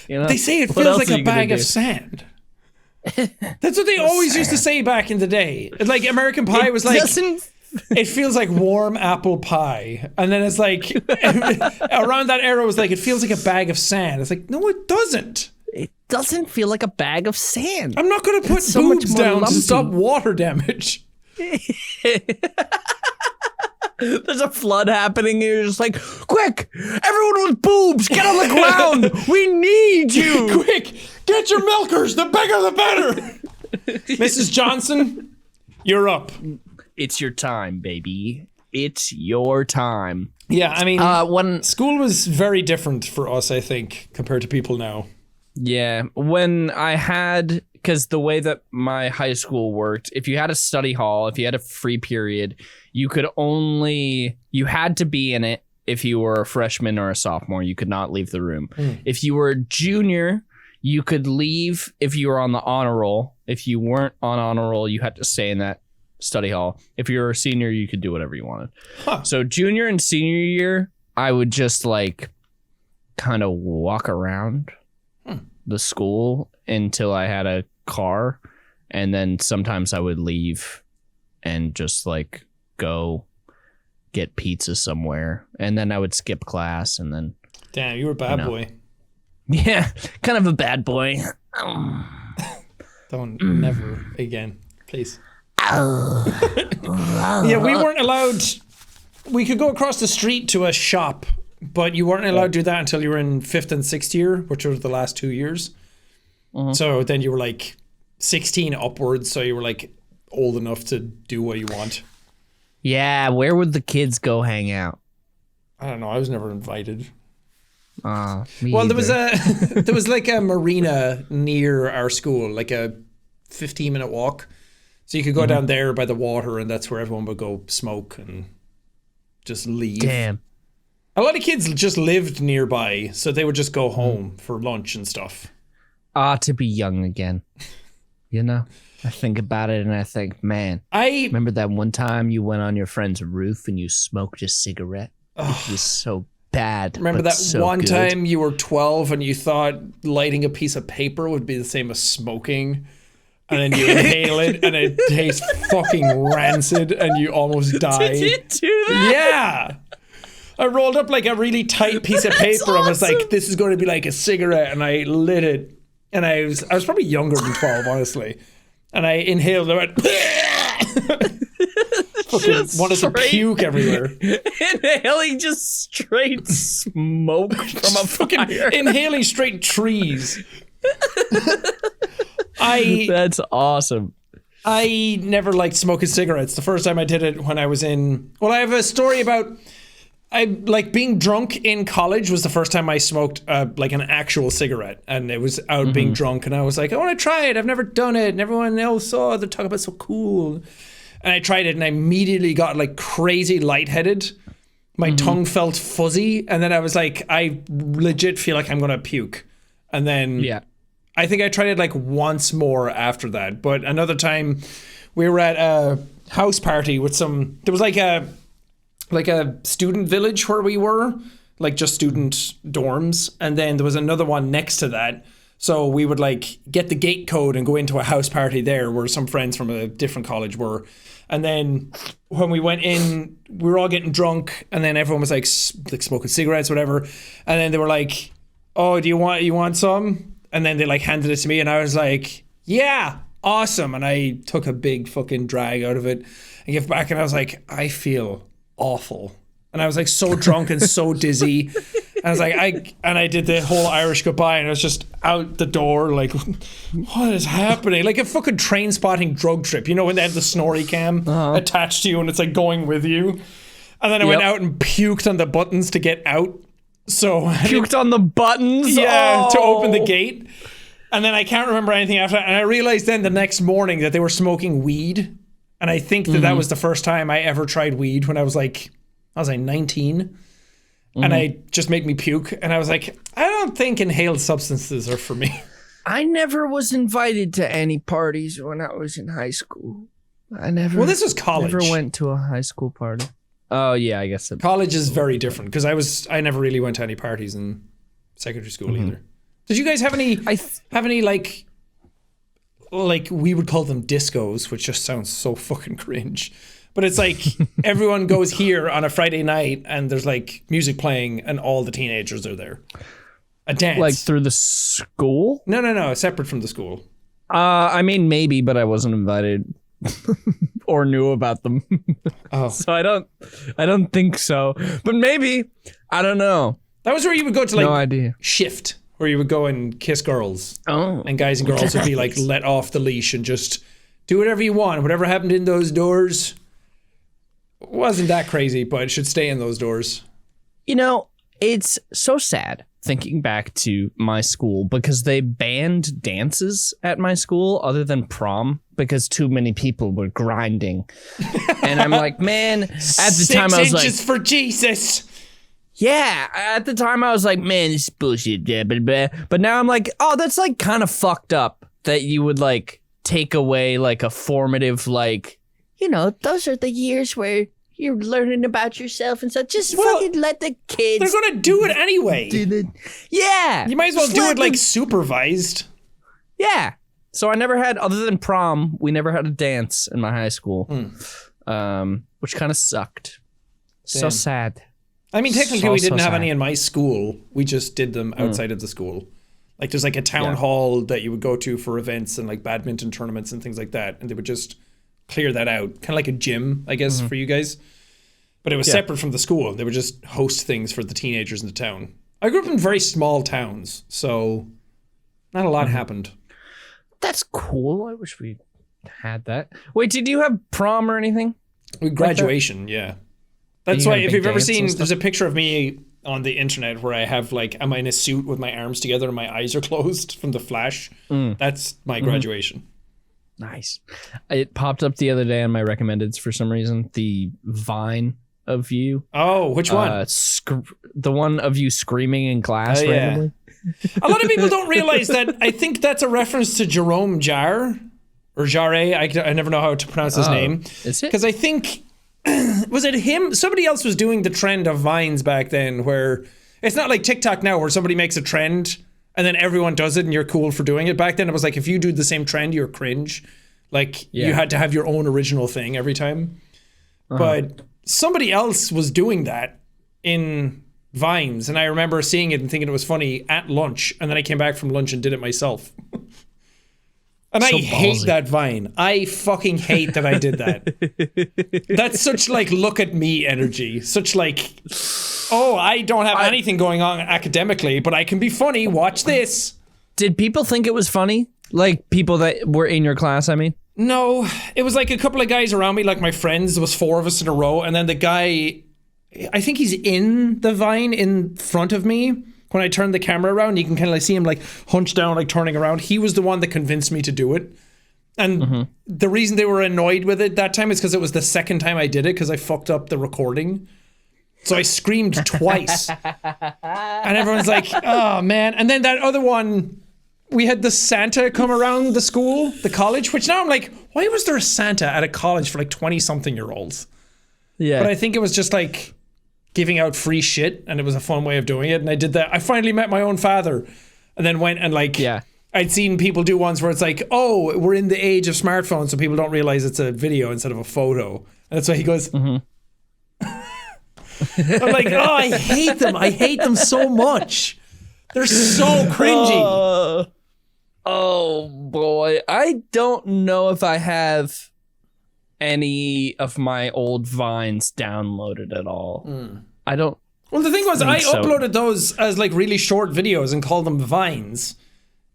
You know? They say it feels like a bag of sand. That's what they always used to say back in the day. Like American Pie was like, it feels like warm apple pie. And then it's like, around that era it was like, it feels like a bag of sand. It's like, no, it doesn't. It doesn't feel like a bag of sand. I'm not going to put boobs down to stop water damage. There's a flood happening and you're just like, quick, everyone with boobs, get on the ground. We need you. Quick, get your milkers. The bigger the better. Mrs. Johnson, you're up. It's your time, baby. It's your time. Yeah, I mean, when school was very different for us, I think, compared to people now. Yeah, when I had, because the way that my high school worked, if you had a study hall, if you had a free period, you had to be in it if you were a freshman or a sophomore. You could not leave the room. If you were a junior, you could leave if you were on the honor roll. If you weren't on honor roll, you had to stay in that study hall. If you were a senior, you could do whatever you wanted. So junior and senior year, I would just like kind of walk around the school until I had a car, and then sometimes I would leave and just like go get pizza somewhere, and then I would skip class, and then damn, you were a bad boy. Yeah, kind of a bad boy. Don't never again, please. Yeah, we weren't allowed. We could go across the street to a shop, but you weren't allowed to do that until you were in 5th and 6th year, which were the last 2 years. So then you were like 16 upwards, so you were like old enough to do what you want. Yeah, where would the kids go hang out? I don't know. I was never invited. Well, there was like a marina near our school, like a 15-minute walk. So you could go down there by the water, and that's where everyone would go smoke and just leave. Damn. A lot of kids just lived nearby, so they would just go home for lunch and stuff. To be young again. You know? I think about it and I think, man, remember that one time you went on your friend's roof and you smoked a cigarette? It was so bad. Remember that so one good. time you were 12 and you thought lighting a piece of paper would be the same as smoking? And then you inhale it and it tastes fucking rancid and you almost die. Did you do that? Yeah. I rolled up like a really tight piece of paper and was like, this is going to be like a cigarette, and I lit it. And I was probably younger than 12, honestly. And I inhaled it. Fucking wanted to puke everywhere. Inhaling just straight smoke from a fucking fire. Inhaling straight trees. That's awesome. I never liked smoking cigarettes. The first time I did it when I was in... Well, I have a story about... being drunk in college was the first time I smoked like an actual cigarette, and it was out being drunk, and I was like, I want to try it. I've never done it, and everyone else they're talking about it so cool. And I tried it, and I immediately got like crazy lightheaded. My tongue felt fuzzy, and then I was like, I legit feel like I'm gonna puke. And then I think I tried it like once more after that. But another time, we were at a house party with some. There was like a student village where we were, like just student dorms, and then there was another one next to that. So we would like get the gate code and go into a house party there where some friends from a different college were. And then when we went in, we were all getting drunk, and then everyone was like smoking cigarettes, whatever. And then they were like, "Oh, you want some?" And then they like handed it to me, and I was like, "Yeah, awesome." And I took a big fucking drag out of it and gave it back, and I was like, I feel awful. And I was like so drunk and so dizzy. I was like, I did the whole Irish goodbye, and I was just out the door, like, what is happening? Like a fucking train spotting drug trip. You know when they have the snorri cam attached to you, and it's like going with you. And then I went out and puked on the buttons to get out. So Puked on the buttons? Yeah, to open the gate. And then I can't remember anything after that. And I realized then the next morning that they were smoking weed. And I think that was the first time I ever tried weed when I was like 19. And it just made me puke. And I was like, I don't think inhaled substances are for me. I never was invited to any parties when I was in high school. Well, this was college. Never went to a high school party. Oh, yeah, I guess. College is very different because I never really went to any parties in secondary school either. Did you guys have any like we would call them discos, which just sounds so fucking cringe. But it's like everyone goes here on a Friday night and there's like music playing and all the teenagers are there. A dance. Like through the school? No, separate from the school. I mean, maybe, but I wasn't invited or knew about them. Oh. So I don't think so. But maybe. I don't know. That was where you would go to like no idea. shift, where you would go and kiss girls. Oh. And guys and girls would be like let off the leash and just do whatever you want. Whatever happened in those doors wasn't that crazy, but it should stay in those doors. You know, it's so sad thinking back to my school because they banned dances at my school other than prom because too many people were grinding. And I'm like, man, at the time I was like, 6 inches for Jesus. yeah, at the time I was like, man, this is bullshit. But now I'm like, oh, that's like kind of fucked up that you would like take away like a formative, like, You know, those are the years where you're learning about yourself and stuff. Just fucking let the kids. They're gonna do it anyway. yeah. You might as well do it like supervised. Yeah. So I never had, other than prom, we never had a dance in my high school, which kind of sucked. So Damn. sad. I mean, technically we didn't have sad. any in my school. We just did them outside of the school. Like there's like a town hall that you would go to for events and like badminton tournaments and things like that. And they would just clear that out. Kind of like a gym, I guess, for you guys. But it was separate from the school. They would just host things for the teenagers in the town. I grew up in very small towns, so not a lot happened. That's cool. I wish we had that. Wait, did you have prom or anything? Graduation, yeah. That's You why had a if big you've ever dance and seen, stuff? there's a picture of me on the internet where I have like, am I in a suit with my arms together and my eyes are closed from the flash? That's my graduation. Nice. It popped up the other day on my recommendeds for some reason. The Vine of you. Oh, which one? The one of you screaming in class Oh, yeah. randomly. A lot of people don't realize that. I think that's a reference to Jerome Jarre or Jarre. I never know how to pronounce his name. Is it? Because I think, was it him? Somebody else was doing the trend of Vines back then where it's not like TikTok now where somebody makes a trend and then everyone does it and you're cool for doing it. Back then it was like if you do the same trend, you're cringe. Like you had to have your own original thing every time. But somebody else was doing that in Vines, and I remember seeing it and thinking it was funny at lunch, and then I came back from lunch and did it myself. And So I hate ballsy. that Vine. I fucking hate that I did that. That's such like look at me energy. Such like, oh, I don't have anything going on academically, but I can be funny. Watch this. Did people think it was funny? Like people that were in your class, I mean? No, it was like a couple of guys around me, like my friends. There was 4 of us in a row, and then the guy, I think he's in the Vine in front of me. When I turned the camera around, you can kind of like see him like hunched down, like turning around. He was the one that convinced me to do it. And the reason they were annoyed with it that time is because it was the second time I did it because I fucked up the recording. So I screamed twice. And everyone's like, oh man. And then that other one, we had the Santa come around the school, the college, which now I'm like, why was there a Santa at a college for like 20-something-year-olds? Yeah. But I think it was just like giving out free shit and it was a fun way of doing it. And I did that. I finally met my own father and then went and like, I'd seen people do ones where it's like, oh, we're in the age of smartphones so people don't realize it's a video instead of a photo. And that's why he goes, I'm like, oh, I hate them. I hate them so much. They're so cringy. Oh boy. I don't know if I have any of my old Vines downloaded at all. I don't Well, the thing was, I uploaded those as like really short videos and called them Vines.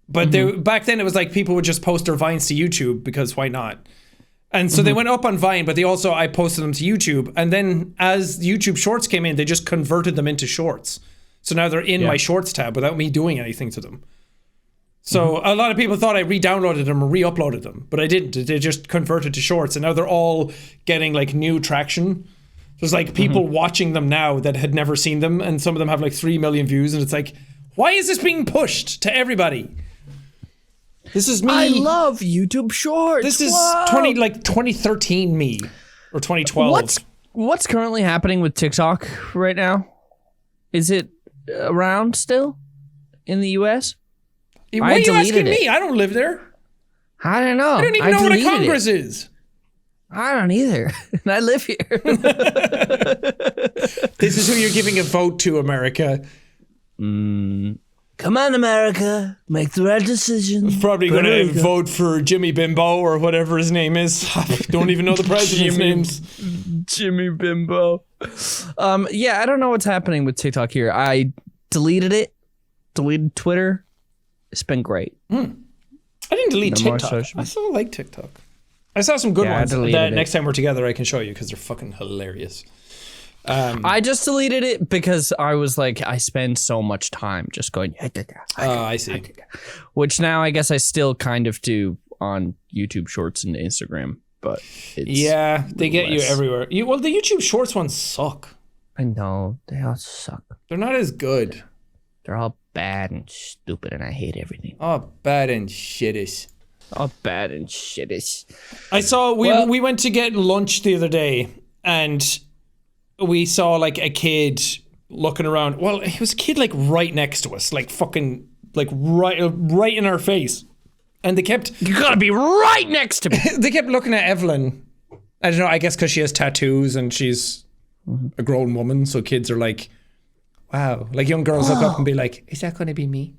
But back then it was like people would just post their Vines to YouTube because why not? And so they went up on Vine, but I posted them to YouTube. And then as YouTube Shorts came in, they just converted them into Shorts. So now they're in my Shorts tab without me doing anything to them. So a lot of people thought I re-downloaded them or re-uploaded them, but I didn't. They just converted to Shorts, and now they're all getting like new traction. There's like people watching them now that had never seen them, and some of them have like 3 million views, and it's like, why is this being pushed to everybody? This is me. I love YouTube Shorts. This is 2013 me or 2012. What's currently happening with TikTok right now? Is it around still in the US? Why are you asking me? I don't live there. I don't know. I don't even know what a Congress is. I don't either. And I live here. This is who you're giving a vote to, America. Come on, America. Make the right decision. Probably going to vote for Jimmy Bimbo or whatever his name is. Don't even know the president's names. Jimmy Bimbo. Yeah, I don't know what's happening with TikTok here. I deleted it. Deleted Twitter. It's been great. I didn't delete TikTok. I still like TikTok. I saw some good ones that next time we're together I can show you because they're fucking hilarious. I just deleted it because I was like, I spend so much time just going. I see. Which now I guess I still kind of do on YouTube Shorts and Instagram, but it's they get you everywhere. Well, the YouTube Shorts ones suck. I know they all suck. They're not as good. They're all bad and stupid, and I hate everything. Oh, bad and shittish. All bad and shittish. I saw we went to get lunch the other day, and we saw like a kid looking around. Well, it was a kid like right next to us, like fucking like right in our face, and they kept. You gotta be right next to me. They kept looking at Evelyn. I don't know. I guess because she has tattoos and she's a grown woman, so kids are like, wow. Like young girls look up and be like, is that going to be me?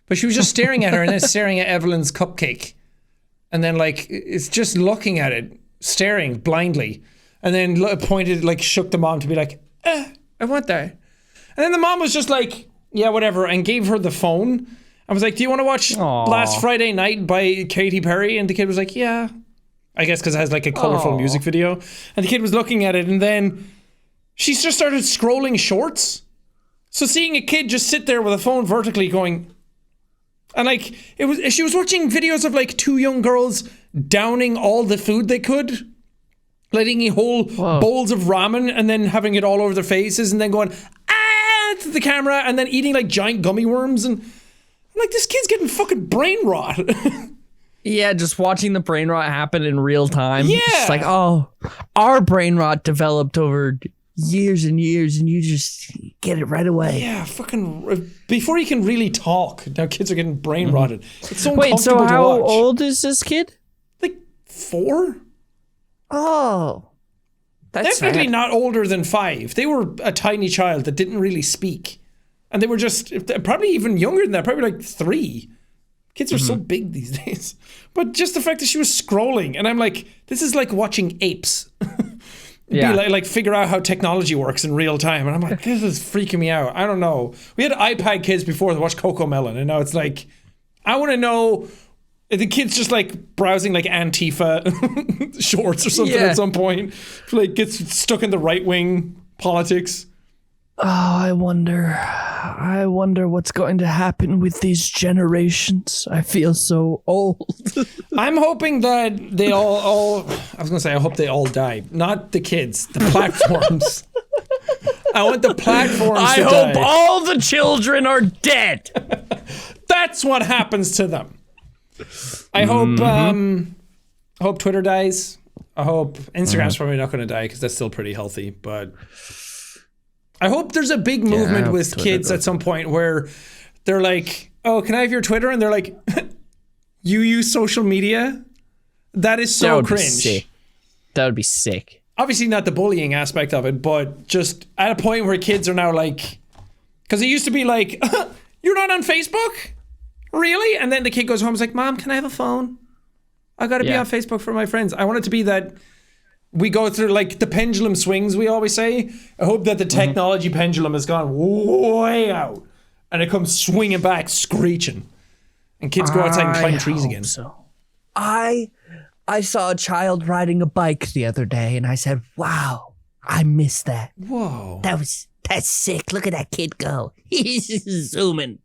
But she was just staring at her and then staring at Evelyn's cupcake. And then like, it's just looking at it, staring blindly. And then pointed, like shook the mom to be like, I want that. And then the mom was just like, yeah, whatever. And gave her the phone. I was like, do you want to watch Last Friday Night by Katy Perry? And the kid was like, yeah. I guess because it has like a colorful music video. And the kid was looking at it and then she just started scrolling shorts. So seeing a kid just sit there with a phone vertically going, and like she was watching videos of like two young girls downing all the food they could, letting eat whole bowls of ramen and then having it all over their faces and then going to the camera and then eating like giant gummy worms and I'm like, this kid's getting fucking brain rot. Yeah, just watching the brain rot happen in real time. Yeah, it's like, oh, our brain rot developed over years and years and you just get it right away. Yeah, fucking before you can really talk, now kids are getting brain rotted. It's so Wait, so uncomfortable how to watch. old is this kid? Like 4? Oh, that's definitely sad. not older than 5. They were a tiny child that didn't really speak, and they were just probably even younger than that, probably like 3. Kids are so big these days. But just the fact that she was scrolling, and I'm like, this is like watching apes. Yeah. Be like figure out how technology works in real time. And I'm like, this is freaking me out. I don't know. We had iPad kids before that watched Coco Melon, and now it's like, I want to know if the kid's just like browsing like Antifa shorts or something at some point. Like gets stuck in the right wing politics. Oh, I wonder what's going to happen with these generations. I feel so old. I'm hoping that they all I was going to say, I hope they all die. Not the kids, the platforms. I want the platforms to die. I hope all the children are dead. That's what happens to them. I hope Twitter dies. I hope Instagram's probably not going to die because that's still pretty healthy, but I hope there's a big movement with kids at some point where they're like, oh, can I have your Twitter? And they're like, you use social media? That is so cringe. That would be sick. Obviously not the bullying aspect of it, but just at a point where kids are now like, because it used to be like, you're not on Facebook? Really? And then the kid goes home and is like, Mom, can I have a phone? I got to be on Facebook for my friends. I want it to be that we go through like the pendulum swings, we always say. I hope that the technology pendulum has gone way out and it comes swinging back, screeching. And kids go outside and climb trees again. So. I saw a child riding a bike the other day and I said, wow, I missed that. Whoa. That's sick. Look at that kid go. He's zooming.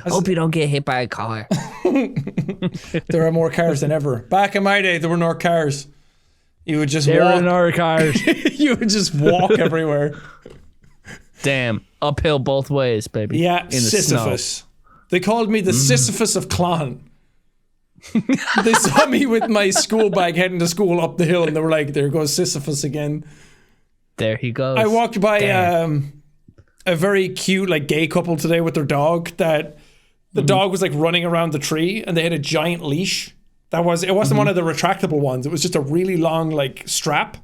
Hope you don't get hit by a car. There are more cars than ever. Back in my day, there were no cars. You would just There walk. are no cars. You would just walk everywhere. Damn. Uphill both ways, baby. Yeah, In the Sisyphus. snow. They called me the Sisyphus of Clon. They saw me with my school bag heading to school up the hill and they were like, there goes Sisyphus again. There he goes. I walked by a very cute like gay couple today with their dog that the dog was like running around the tree and they had a giant leash. It wasn't one of the retractable ones. It was just a really long like strap.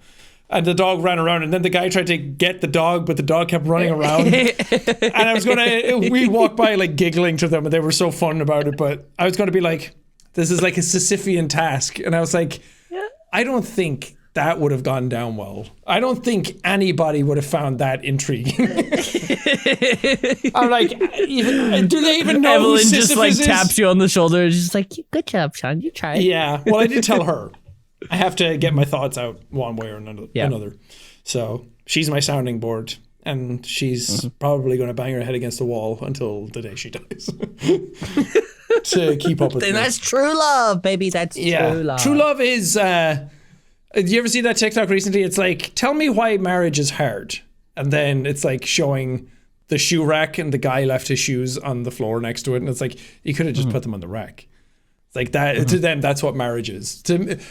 And the dog ran around and then the guy tried to get the dog, but the dog kept running around. And we walked by like giggling to them and they were so fun about it. But I was going to be like, this is like a Sisyphean task. And I was like, I don't think that would have gone down well. I don't think anybody would have found that intriguing. I'm like, do they even know Evelyn who Sisyphus just like is? taps you on the shoulder and just like, Good job, Sean. You tried. Yeah. Well, I did tell her. I have to get my thoughts out one way or another. So she's my sounding board. And she's probably going to bang her head against the wall until the day she dies. To keep up with me. And that's true love, baby. That's true love. True love is... did you ever see that TikTok recently? It's like, tell me why marriage is hard. And then it's like showing the shoe rack and the guy left his shoes on the floor next to it. And it's like, you could have just put them on the rack. It's like that. To them, that's what marriage is.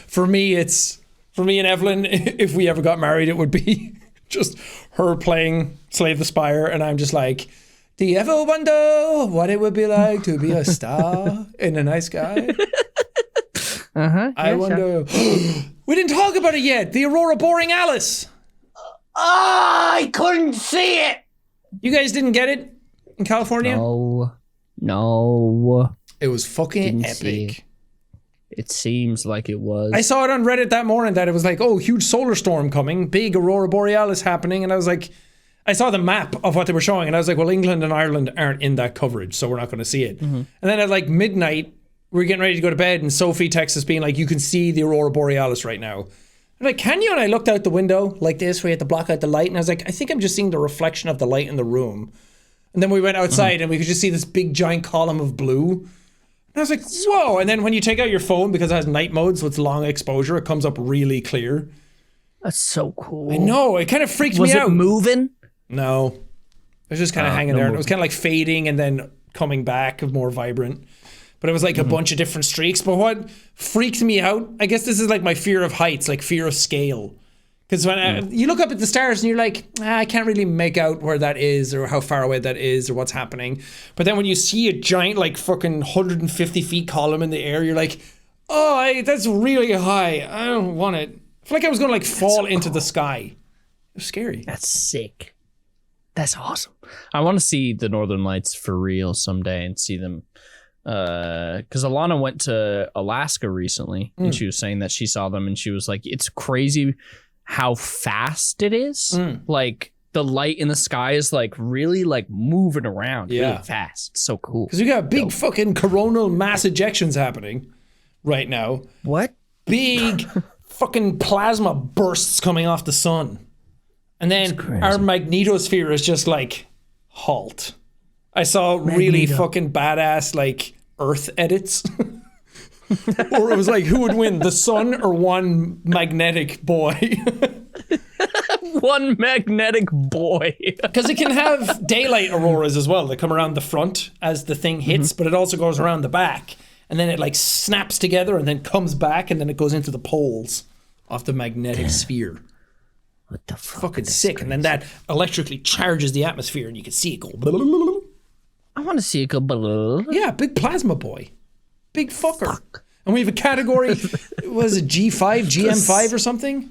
For me and Evelyn, if we ever got married, it would be just her playing Slay the Spire. And I'm just like, do you ever wonder what it would be like to be a star in the night sky? I wonder. We didn't talk about it yet. The Aurora Borealis. I couldn't see it. You guys didn't get it in California? No. It was fucking Didn't see epic. it seems like it was. I saw it on Reddit that morning that it was like, oh, huge solar storm coming, big Aurora Borealis happening. And I was like, I saw the map of what they were showing. And I was like, well, England and Ireland aren't in that coverage, so we're not going to see it. And then at like midnight, we're getting ready to go to bed. And Sophie texts us being like, you can see the Aurora Borealis right now. I'm like, can you? And I looked out the window like this where you had to block out the light. And I was like, I think I'm just seeing the reflection of the light in the room. And then we went outside and we could just see this big giant column of blue. And I was like, whoa. And then when you take out your phone, because it has night mode, so it's long exposure, it comes up really clear. That's so cool. I know. It kind of freaked me out. Was it moving? No. It was just kind of hanging there. And it was kind of like fading and then coming back, more vibrant. But it was like a bunch of different streaks. But what freaked me out, I guess this is like my fear of heights, like fear of scale. Because when you look up at the stars and you're like, I can't really make out where that is or how far away that is or what's happening. But then when you see a giant like fucking 150 feet column in the air, you're like, oh, that's really high. I don't want it. I feel like I was going to like fall into the sky. It was scary. That's sick. That's awesome. I want to see the Northern Lights for real someday and see them. Because Alana went to Alaska recently and she was saying that she saw them and she was like, it's crazy how fast it is. Like the light in the sky is like really like moving around really fast. It's so cool. Because we got big fucking coronal mass ejections happening right now. What? Big fucking plasma bursts coming off the sun. And then our magnetosphere is just like halt. I saw really fucking badass like Earth edits. Or it was like, who would win, the sun or one magnetic boy? One magnetic boy. Because it can have daylight auroras as well that come around the front as the thing hits, but it also goes around the back. And then it like snaps together and then comes back and then it goes into the poles of the magnetic sphere. What the fuck? Fucking sick. And then that electrically charges the atmosphere and you can see it go. I want to see it go. Yeah, big plasma boy. Big fucker. And we have a category, was it G5, GM5 or something?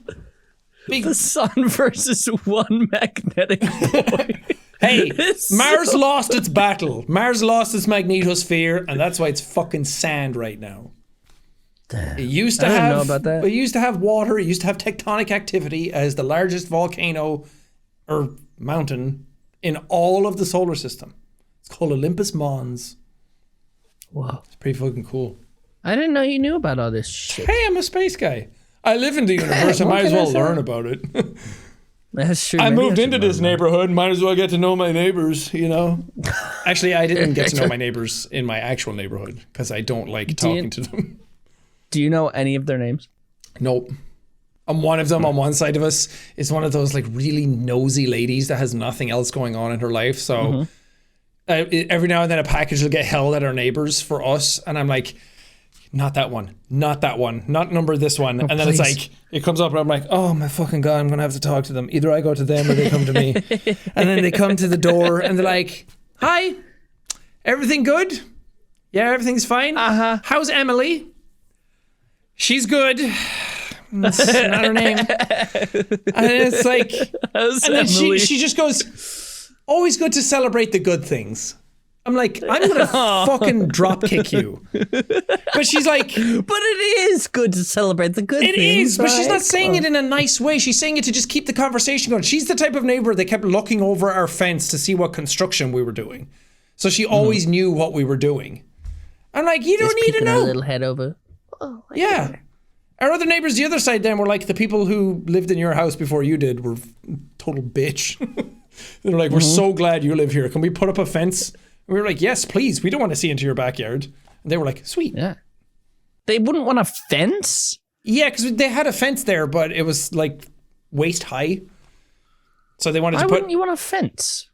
Big. The sun versus one magnetic boy. Hey, Mars lost its battle. Mars lost its magnetosphere, and that's why it's fucking sand right now. It used to I didn't have, know about that. It used to have water. It used to have tectonic activity as the largest volcano or mountain in all of the solar system. It's called Olympus Mons. Whoa. It's pretty fucking cool. I didn't know you knew about all this shit. Hey, I'm a space guy. I live in the universe. I might as well learn about it. That's true. I Maybe moved should into learn this that. neighborhood. Might as well get to know my neighbors, you know? Actually, I didn't get to know my neighbors in my actual neighborhood because I don't like talking to them. Do you know any of their names? Nope. One of them on one side of us is one of those like really nosy ladies that has nothing else going on in her life. So every now and then a package will get held at our neighbors for us. And I'm like, not that one, not that one, not number this one. And then please. it's like, it comes up and I'm like, oh my fucking God, I'm going to have to talk to them. Either I go to them or they come to me. And then they come to the door and they're like, hi, everything good? Yeah, everything's fine. Uh-huh. How's Emily? She's good. That's not her name. And it's like, and then she just goes, always good to celebrate the good things. I'm like, I'm gonna fucking drop kick you. But she's like, But it is good to celebrate the good it things. is, but she's right? not saying it in a nice way. She's saying it to just keep the conversation going. She's the type of neighbor that kept looking over our fence to see what construction we were doing. So she always knew what we were doing. I'm like, you don't need to Peeking her know. little head over. Oh, Yeah. Our other neighbors, the other side, then were like the people who lived in your house before you did were total bitch. They're like, we're so glad you live here. Can we put up a fence? And we were like, yes, please. We don't want to see into your backyard. And they were like, sweet. Yeah. They wouldn't want a fence? Yeah, because they had a fence there, but it was like waist high. So they wanted Why to wouldn't put. you want a fence?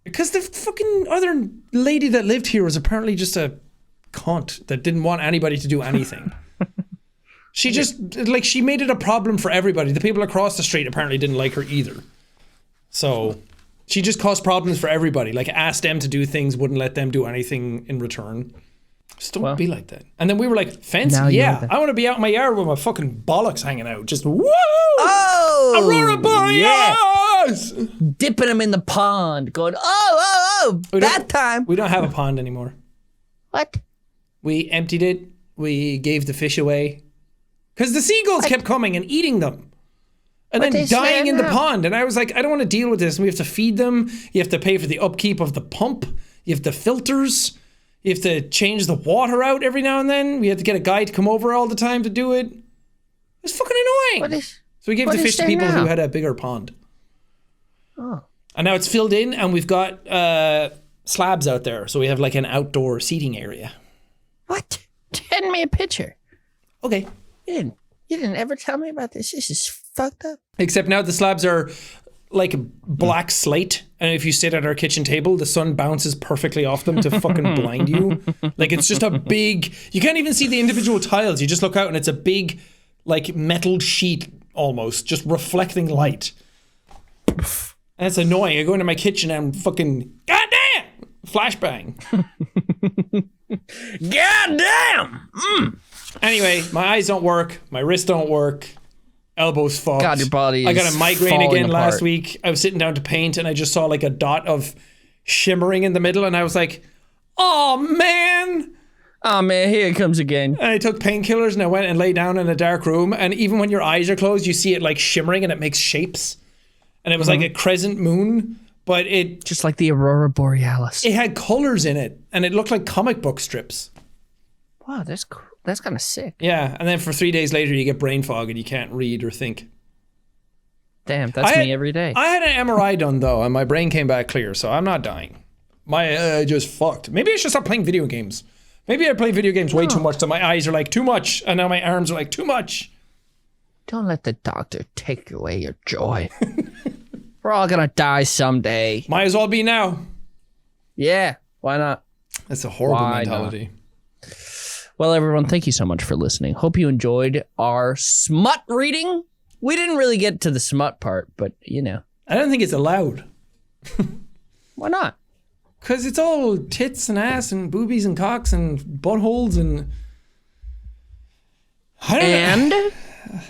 Because the fucking other lady that lived here was apparently just a cunt that didn't want anybody to do anything. She just, like, she made it a problem for everybody. The people across the street apparently didn't like her either. So she just caused problems for everybody. Like, asked them to do things, wouldn't let them do anything in return. Just don't be like that. And then we were like, fence? Now you Yeah, are the- I want to be out in my yard with my fucking bollocks hanging out. Just, woo! Oh! Aurora Borealis! Dipping them in the pond, going, oh, that time. We don't have a pond anymore. What? We emptied it. We gave the fish away. Because the seagulls kept coming and eating them. And What then they dying say in the now? pond. And I was like, I don't want to deal with this. And we have to feed them. You have to pay for the upkeep of the pump. You have the filters. You have to change the water out every now and then. We had to get a guy to come over all the time to do it. It's fucking annoying. So we gave what the is fish to there people now? who had a bigger pond. Oh. And now it's filled in and we've got slabs out there. So we have like an outdoor seating area. What? Send me a picture. Okay. You didn't ever tell me about this. This is fucked up. Except now the slabs are like black slate, and if you sit at our kitchen table, the sun bounces perfectly off them to fucking blind you. Like, it's just a big, you can't even see the individual tiles. You just look out and it's a big, like, metal sheet almost, just reflecting light. And it's annoying. I go into my kitchen and I'm fucking, goddamn, flashbang. Goddamn! Anyway, my eyes don't work, my wrists don't work, elbows fucked. God, your body I got is a migraine falling again last apart. week. I was sitting down to paint and I just saw like a dot of shimmering in the middle and I was like, oh man. Oh man, here it comes again. And I took painkillers and I went and lay down in a dark room, and even when your eyes are closed, you see it like shimmering and it makes shapes. And it was like a crescent moon, but it Just like the Aurora Borealis. had colors in it and it looked like comic book strips. Wow, that's cool. That's kind of sick. Yeah, and then for 3 days later you get brain fog and you can't read or think. Damn, that's me every day. I had an MRI done though, and my brain came back clear, so I'm not dying. My just fucked. Maybe I should stop playing video games. Maybe I play video games way too much, so my eyes are like too much, and now my arms are like too much. Don't let the doctor take away your joy. We're all gonna die someday. Might as well be now. Yeah, why not? That's a horrible Why mentality. Well, everyone, thank you so much for listening. Hope you enjoyed our smut reading. We didn't really get to the smut part, but you know. I don't think it's allowed. Why not? Because it's all tits and ass and boobies and cocks and buttholes and... I don't know.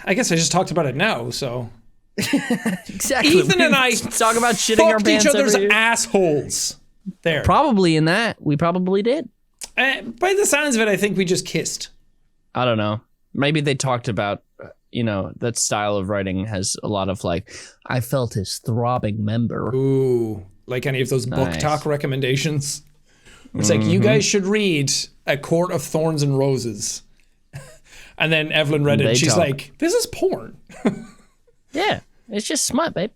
I guess I just talked about it now, so... Exactly. Ethan and I talk about shitting our fucked pants each other's every year. assholes. There. Probably in that. We probably did. By the sounds of it, I think we just kissed. I don't know. Maybe they talked about, that style of writing has a lot of like, I felt his throbbing member. Ooh, like any of those book Nice. talk recommendations. It's like, you guys should read A Court of Thorns and Roses. And then Evelyn read it and she's like, this is porn. Yeah, it's just smut, babe.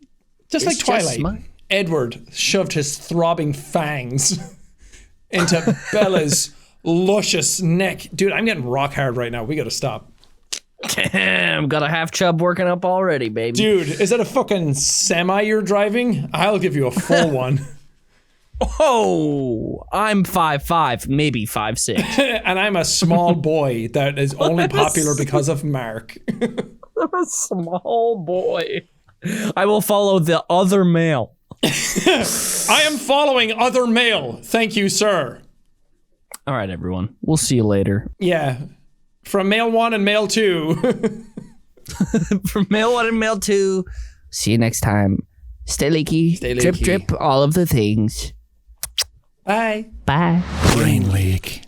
Just like It's just smut. Twilight. Edward shoved his throbbing fangs into Bella's luscious neck. Dude, I'm getting rock hard right now. We gotta stop. Damn, got a half chub working up already, baby. Dude, is that a fucking semi you're driving? I'll give you a full one. Oh, I'm 5'5", maybe 5'6". And I'm a small boy that is only popular because of Mark. A small boy. I will follow the other male. I am following other male. Thank you, sir. All right, everyone. We'll see you later. Yeah. From male 1 and male 2. From male 1 and male 2. See you next time. Stay leaky. Stay Drip, leaky. drip, all of the things. Bye. Bye. Brain leak.